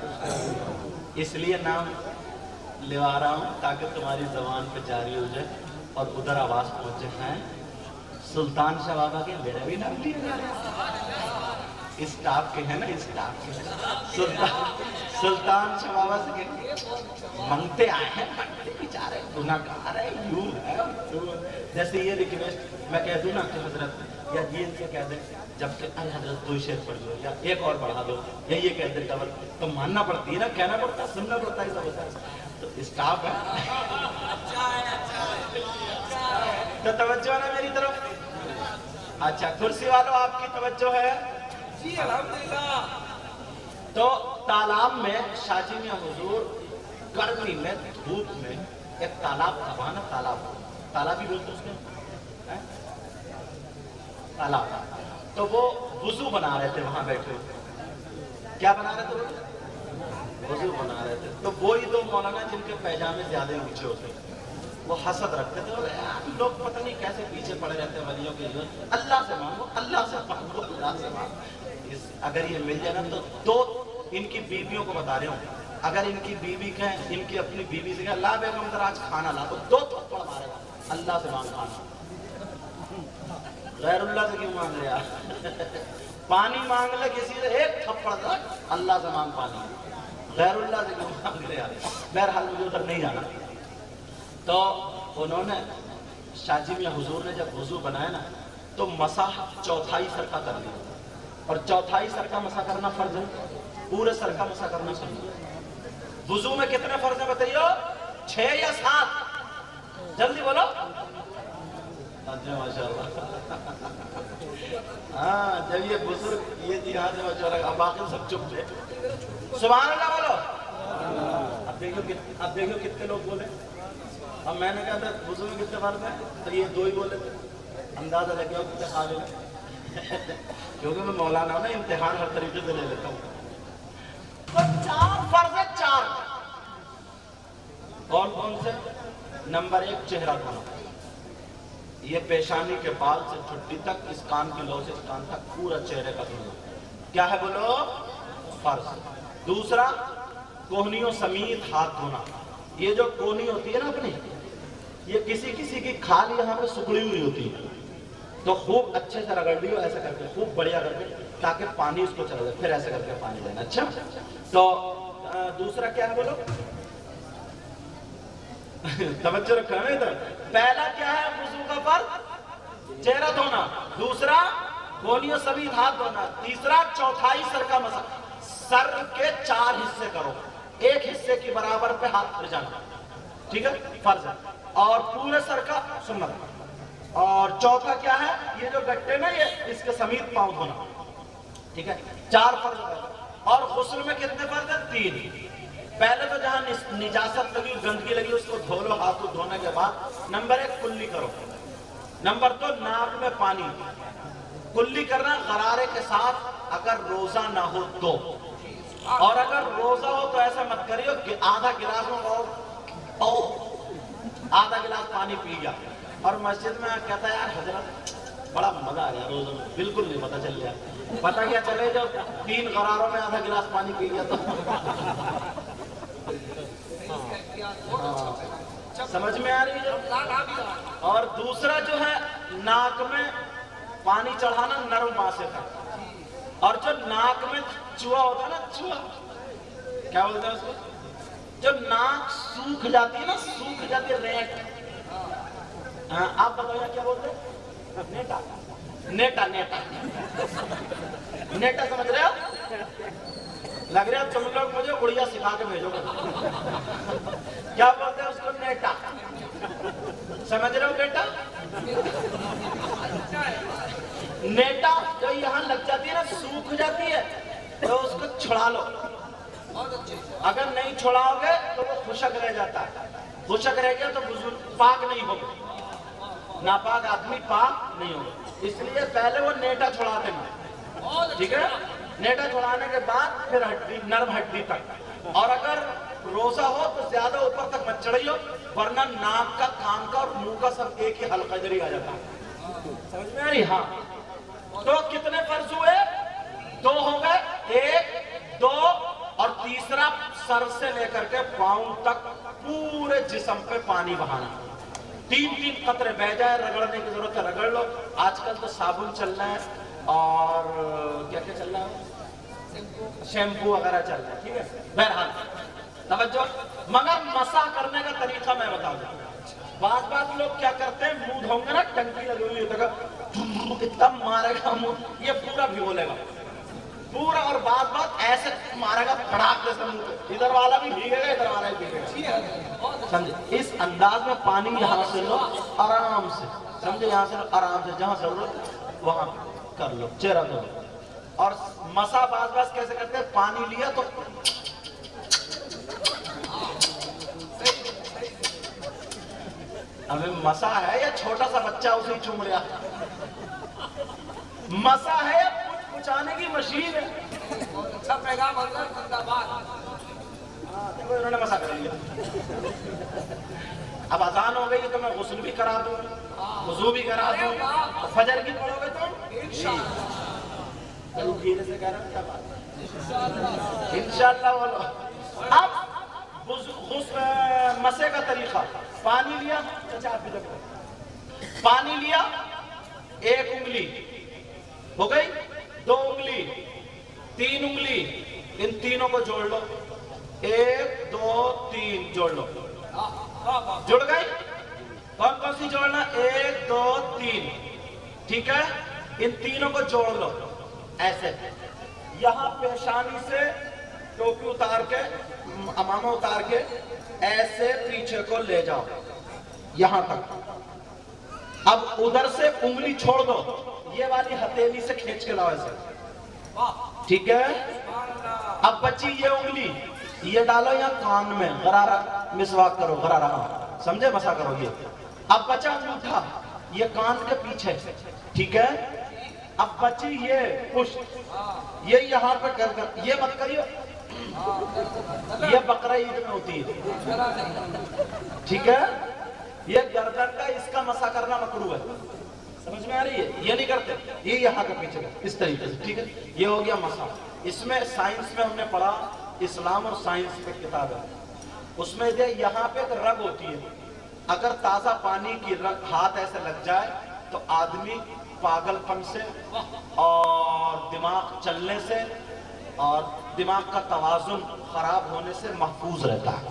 اس لیے نام لوا رہا ہوں تاکہ تمہاری زبان پہ جاری ہو جائے اور ادھر آواز پہنچے ہیں سلطان شاہ بابا کے میرے بھی نام لیے جا رہے ہیں، اسٹاف کے ہیں نا، اسٹاف کے سلطان شاہ بابا سے کہ منگتے آئے ہیں، منگتے بیچارے گناہ گار ہے، یوں ہے جیسے یہ ریکویسٹ میں کہہ دوں نا کہ حضرت یا یہ ان سے کہہ دیں جب کہ ارے حضرت دو شعر پڑھ دو یا ایک اور بڑھا دو یا یہ کہہ دیں ڈبل، تو ماننا پڑتی ہے نا، کہنا پڑتا ہے، سننا پڑتا ہے، سب ہوتا ہے، تو اسٹاف ہے تو توجہ ہے نا میری طرف۔ اچھا کرسی والوں آپ کی توجہ ہے؟ جی الحمدللہ۔ تو تالاب میں شاجی میاں حضور گرمی میں دھوپ میں ایک تالاب تھا وہاں نا، تالاب ہی بولتے اس کے تالاب، تو وہ وضو بنا رہے تھے وہاں بیٹھے، کیا بنا رہے تھے؟ وضو بنا رہے تھے۔ تو وہی دو مولانا جن کے پیجامے زیادہ اونچے ہوتے وہ حسد رکھتے تھے، لوگ پتہ نہیں کیسے پیچھے پڑے رہتے ہیں ولیوں کے، اللہ سے مانگو، اللہ سے مانگو، اللہ سے مانگو۔ اگر یہ مل جائے نا تو دو ان کی بیویوں کو بتا رہے ہوں، اگر ان کی بیوی کہیں، ان کی اپنی بیوی سے کہیں اللہ بیگم ذرا آج کھانا لا، تو دو تھپڑ مارے گا، اللہ سے مانگ کھانا، غیر اللہ سے کیوں مانگ رہا؟ پانی مانگ لے کسی سے ایک تھپڑ دا، اللہ سے مانگ پانی، غیر اللہ سے کیوں مانگ رہے ہیں؟ بہرحال مجھے ادھر نہیں جانا. تو انہوں نے شاہ جی میں حضور نے جب وضو بنایا نا تو مسح چوتھائی سر کا کر دیا. اور چوتھائی سر کا مسح کرنا فرض ہے, پورے سر کا مسح کرنا سنت ہے. وضو میں کتنے فرض ہیں بتائیے؟ 6 یا 7؟ جلدی بولو. اچھا ماشاء اللہ. ہاں جب یہ بزرگ یہ یہاں سے مشورہ, اب باقی سب چپ تھے. سبحان اللہ بولو. اب دیکھو کتنے لوگ بولے. اب میں نے کہا تھا وضو میں کتنے فرض ہیں تو یہ 2 ہی بولے تھے. اندازہ لگ گیا کتنے قابل ہیں, کیونکہ میں مولانا ہوں نا, امتحان ہر طریقے سے لے لیتا ہوں. تو 4 فرض ہیں, 4. کون کون سے؟ نمبر 1 چہرہ دھونا. یہ پیشانی کے بال سے چھٹی تک, اس کان کی لو سے اس کان تک پورا چہرے کا دھونا. کیا ہے بولو؟ فرض. دوسرا کوہنیوں سمیت ہاتھ دھونا. یہ جو کونی ہوتی ہے نا اپنی, یہ کسی کسی کی کھال یہاں پہ سکڑی ہوئی ہوتی ہے, تو خوب اچھے سے رگڑ لیو ایسے کر کے, خوب بڑھیا کر کے, تاکہ پانی اس کو چلا جائے. پھر ایسے کر کے پانی دینا. اچھا, تو دوسرا کیا ہے بولو؟ توجہ رکھنا ہے ادھر. پہلا کیا ہے وضو کا فرض؟ چہرہ دھونا. دوسرا کونیوں سمیت ہاتھ دھونا. تیسرا چوتھائی سر کا مسح. سر کے 4 حصے کرو, 1 حصے کی برابر پہ ہاتھ پھر جانا. ٹھیک ہے, فرض ہے. اور پورے سر کا سنت. اور چوتھا کیا ہے؟ یہ جو گٹے نا یہ اس کے سمیت پاؤں دھونا. ٹھیک ہے, 4 فرض ہے. اور غسل میں کتنے فرض ہیں؟ 3. پہلے تو جہاں نجاست لگی, گندگی لگی, اس کو دھو لو. ہاتھ دھونے کے بعد نمبر 1 کلی کرو. نمبر 2 ناک میں پانی. کلی کرنا غرارے کے ساتھ, اگر روزہ نہ ہو تو. اور اگر روزہ ہو تو ایسا مت کریو کہ آدھا گلاس میں آدھا گلاس پانی پی گیا اور مسجد میں کہتا ہے یار حضرت بڑا مزہ آ گیا روزہ میں. بالکل نہیں پتہ چل گیا. پتہ کیا چلے جو 3 غراروں میں آدھا گلاس پانی پی گیا تو. سمجھ میں آ رہی ہے؟ اور دوسرا جو ہے ناک میں پانی چڑھانا نرم بانسے تک. اور جو ناک میں چوہا ہوتا ہے نا, چوہا کیا بولتے ہیں اس کو, جو ناک سوکھ جاتی ہے نا, سوکھ جاتی ہے ریٹ. آپ بتائیے کیا بولتے ہیں؟ نیٹا. نیٹا نیٹا نیٹا سمجھ رہے ہو؟ لگ رہا ہے تم لوگ مجھے اڑیا سکھا کے بھیجو گے. کیا بولتے ہیں اس کو؟ نیٹا. سمجھ رہے ہو بیٹا؟ نیٹا جو یہاں لگ جاتی ہے نا, سوکھ جاتی ہے, تو اس کو چھڑا لو. اگر نہیں چھڑاؤ گے تو وہ خشک رہ جاتا ہے. خشک رہ گیا تو وضو پاک نہیں ہوگا, ناپاک آدمی پاک نہیں ہوگا. اس لیے پہلے وہ نیٹا چھڑاتے ہیں. ٹھیک ہے, نیٹا چھڑانے کے بعد پھر ہڈی, نرم ہڈی تک. اور اگر روزہ ہو تو زیادہ اوپر تک مت چڑھائیو, ورنہ ناک کا, کان کا اور منہ کا سب ایک ہی حلقہ ادھر ہی آ جاتا ہے. سمجھ میں آ رہی؟ ہاں. تو کتنے فرض ہوئے؟ 2 ہو گئے. 1 2 اور تیسرا سر سے لے کر کے پاؤں تک پورے جسم پہ پانی بہانا. 3 قطرے بہ جائے, رگڑنے کی ضرورت ہے رگڑ لو. آج کل تو صابن چل رہا ہے اور کیا کیا چل رہا ہے, شیمپو وغیرہ چل رہا ہے. ٹھیک ہے, بہرحال توجہ. مگر مسح کرنے کا طریقہ میں بتا دوں. بعض لوگ کیا کرتے ہیں, منہ دھوں گے نا, ٹنکی لگی ہوئی ہوتا ہے, اتنا مارے گا منہ, یہ پورا بھگو لے گا پورا. اور بعض ایسے مارے گا پھڑاک جیسے منہ, ادھر والا بھی بھیگے گا, ادھر والا بھی بھیگے گا. سمجھے؟ اس انداز میں پانی یہاں سے لو آرام سے. سمجھے؟ یہاں سے آرام سے, جہاں ضرورت وہاں کر لو, چہرہ دھو لو. اور مسا بعض کیسے کرتے ہیں, پانی لیا تو ہمیں مسا ہے یا چھوٹا سا بچہ اسے چوم رہا, مسا ہے یا پچانے کی مشین ہے. اچھا پیغام حضرت زندہ باد. دیکھو انہوں نے مسا کر لیا. اب اذان ہو گئی تو میں غسل بھی کرا دوں, وضو بھی کرا دوں, فجر کی پڑھو گے تو دھیرے سے کہہ رہا ہوں, کیا بات ہے انشاءاللہ بولو. اب مسے کا طریقہ, پانی لیا, پانی لیا, 1 انگلی ہو گئی, 2 انگلی, 3 انگلی, ان تینوں کو جوڑ لو. 1 2 3 جوڑ لو. جڑ گئی؟ کون کون سی جوڑنا؟ 1 2 3. ٹھیک ہے، ان تینوں کو جوڑ لو ایسے. یہاں پیشانی سے ٹوپی اتار کے، امامہ اتار کے ایسے پیچھے کو لے جاؤ یہاں تک. اب ادھر سے انگلی چھوڑ دو، یہ والی ہتھیلی سے کھینچ کے لاؤ ایسے. ٹھیک ہے، اب بچی یہ انگلی یہ ڈالو یا کان میں، غرارہ مسواک کرو، غرارہ سمجھے، مسا کرو. یہ اب بچا انگوٹھا یہ کان کے پیچھے. ٹھیک ہے، اب بچی یہ پشت، یہ یہاں پہ کر کر، یہ مت کریو، یہ بقرہ عید میں ہوتی ہے. ٹھیک ہے، یہ گردن کا اس کا مسا کرنا مکروہ ہے. سمجھ میں آ رہی ہے؟ یہ نہیں کرتے، یہ یہاں کے پیچھے اس طریقے سے. ٹھیک ہے، یہ ہو گیا مسا. اس میں سائنس میں ہم نے پڑھا، اسلام اور سائنس پہ کتاب ہے، اس میں یہاں پہ ایک رگ ہوتی ہے. اگر تازہ پانی کی رگ ہاتھ ایسے لگ جائے تو آدمی پاگل پن سے اور دماغ چلنے سے اور دماغ کا توازن خراب ہونے سے محفوظ رہتا ہے.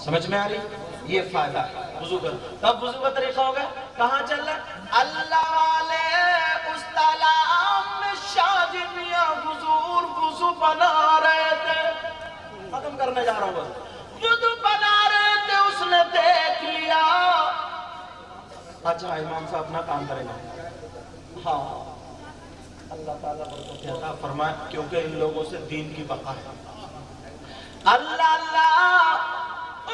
سمجھ میں آ رہی؟ یہ فائدہ ہے وضو کا. تب وضو کا طریقہ ہوگا، کہاں چل رہا ہے؟ اللہ والے اس تالاب میں شاہ میاں حضور وضو بنا رہے تھے. ختم کرنے جا رہا ہوں بس. وضو بنا رہے تھے، اس نے دیکھ لیا. اچھا امام صاحب اپنا کام کریں گے. ہاں اللہ تعالیٰ برکت عطا فرمائے، کیونکہ ان لوگوں سے دین کی بقا ہے. اللہ اللہ،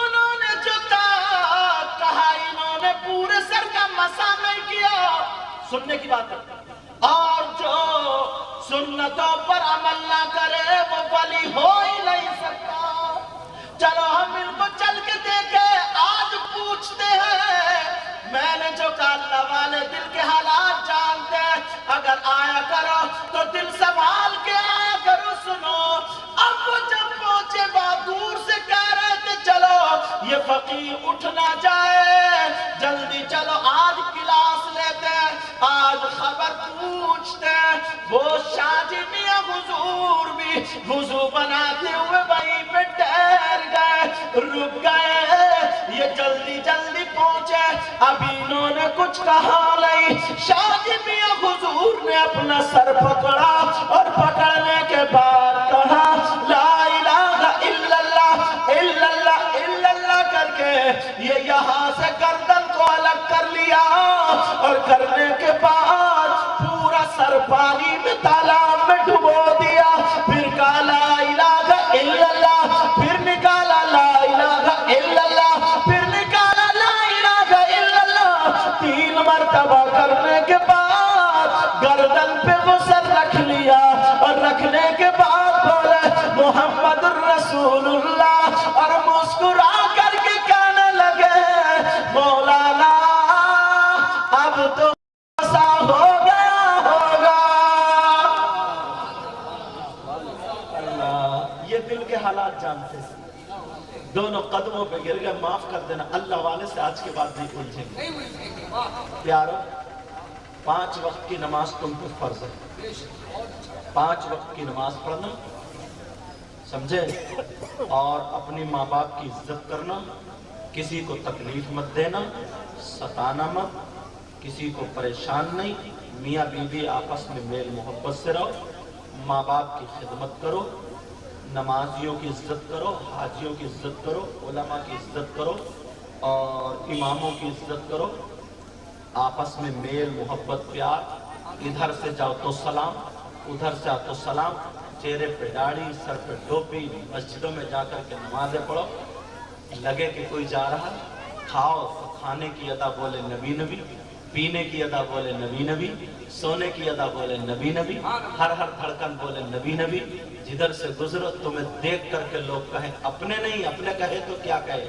انہوں نے جو کہا انہوں نے پورے سر کا مسا نہیں کیا. سننے کی بات ہے، اور جو سنتوں پر عمل نہ کرے وہ ولی ہو ہی نہیں سکتا. چلو ہم ان کو چل کے دیکھیں. آج پوچھتے ہیں، میں نے جو کہا اللہ والے دل کے حالات جانتے ہیں، اگر آیا کرو تو دل سنبھال کے آیا کرو. سنو، اب وہ جب پہنچے بہت دور سے کہہ رہے تھے چلو یہ فقیر اٹھ نہ جائے، جلدی چلو آج کلاس لیتے ہیں، آج خبر پوچھتے ہیں. وہ شاہ جی میاں حضور بھی وضو بناتے ہوئے وہیں پہ ٹھہر گئے، رک گئے. یہ جلدی جلدی پہنچے، ابھی انہوں نے کچھ کہا نہیں. شاہ جی میاں حضور نے اپنا سر پکڑا اور پکڑنے کے بعد کہا لا الہ الا اللہ الا اللہ الا اللہ کر کے یہ یہاں سے گردن کو الگ کر لیا، اور کرنے کے بعد پورا سر پانی میں تالاب میں ڈبو دیا. پھر کہا لا الہ الا اللہ، پھر نکالا لا الہ الا اللہ، پھر نکالا لا الہ الا اللہ. 3 مرتبہ کرنے کے بعد گردن پہ وہ سر رکھ لیا، اور رکھنے کے بعد بولے محمد الرسول اللہ، اور مسکرا کر کے کہنے لگے مولانا اب تو ایسا ہو گیا ہوگا. اللہ، یہ دل کے حالات جانتے ہیں. دونوں قدموں پہ گر گئے، معاف کر دینا. اللہ والے سے آج کے بعد نہیں الجھیں گے. پیارو، 5 وقت کی نماز تم پہ فرض ہے. 5 وقت کی نماز پڑھنا، سمجھے، اور اپنی ماں باپ کی عزت کرنا، کسی کو تکلیف مت دینا، ستانا مت، کسی کو پریشان نہیں. میاں بیوی آپس میں میل محبت سے رہو، ماں باپ کی خدمت کرو، نمازیوں کی عزت کرو، حاجیوں کی عزت کرو، علماء کی عزت کرو، اور اماموں کی عزت کرو. آپس میں میل محبت پیار. ادھر سے جاؤ تو سلام، ادھر سے آؤ تو سلام. چہرے پہ داڑھی، سر پہ ٹوپی. مسجدوں میں جا کر کے نمازیں پڑھو. لگے کہ کوئی جا رہا، کھاؤ تو کھانے کی ادا بولے نبی نبی، پینے کی ادا بولے نبی نبی، سونے کی ادا بولے نبی نبی، ہر دھڑکن بولے نبی نبی. جدھر سے گزرو تمہیں دیکھ کر کے لوگ کہیں، اپنے نہیں، اپنے کہے تو کیا کہے،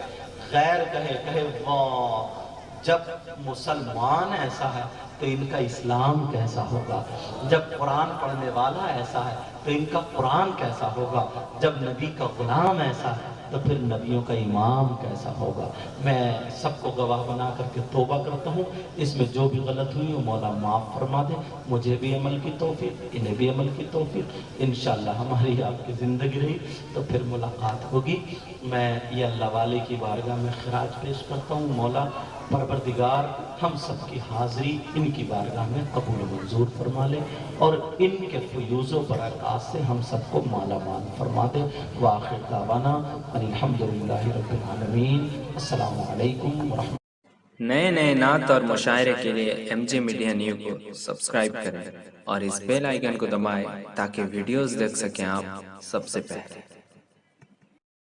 غیر کہے واہ جب مسلمان ایسا ہے تو ان کا اسلام کیسا ہوگا، جب قرآن پڑھنے والا ایسا ہے تو ان کا قرآن کیسا ہوگا، جب نبی کا غلام ایسا ہے تو پھر نبیوں کا امام کیسا ہوگا؟ میں سب کو گواہ بنا کر کے توبہ کرتا ہوں، اس میں جو بھی غلط ہوئی وہ مولا معاف فرما دے، مجھے بھی عمل کی توفیق، انہیں بھی عمل کی توفیق، انشاءاللہ ہماری آپ کی زندگی رہی تو پھر ملاقات ہوگی۔ میں یہ اللہ والے کی بارگاہ میں خراج پیش کرتا ہوں، مولا پروردگار ہم سب کی حاضری ان کی بارگاہ میں قبول و منظور فرما لے اور ان کے فیوز و برکات سے ہم سب کو مالا مال فرما دے۔ وآخر دعوانا الحمدللہ رب العالمین۔ السلام علیکم ورحمۃ اللہ۔ نئے نعت اور مشاعرے کے لیے ایم جے میڈیا نیو کو سبسکرائب کریں اور اس بیل آئیکن کو دبائیں تاکہ ویڈیوز دیکھ سکیں آپ سب سے پہلے۔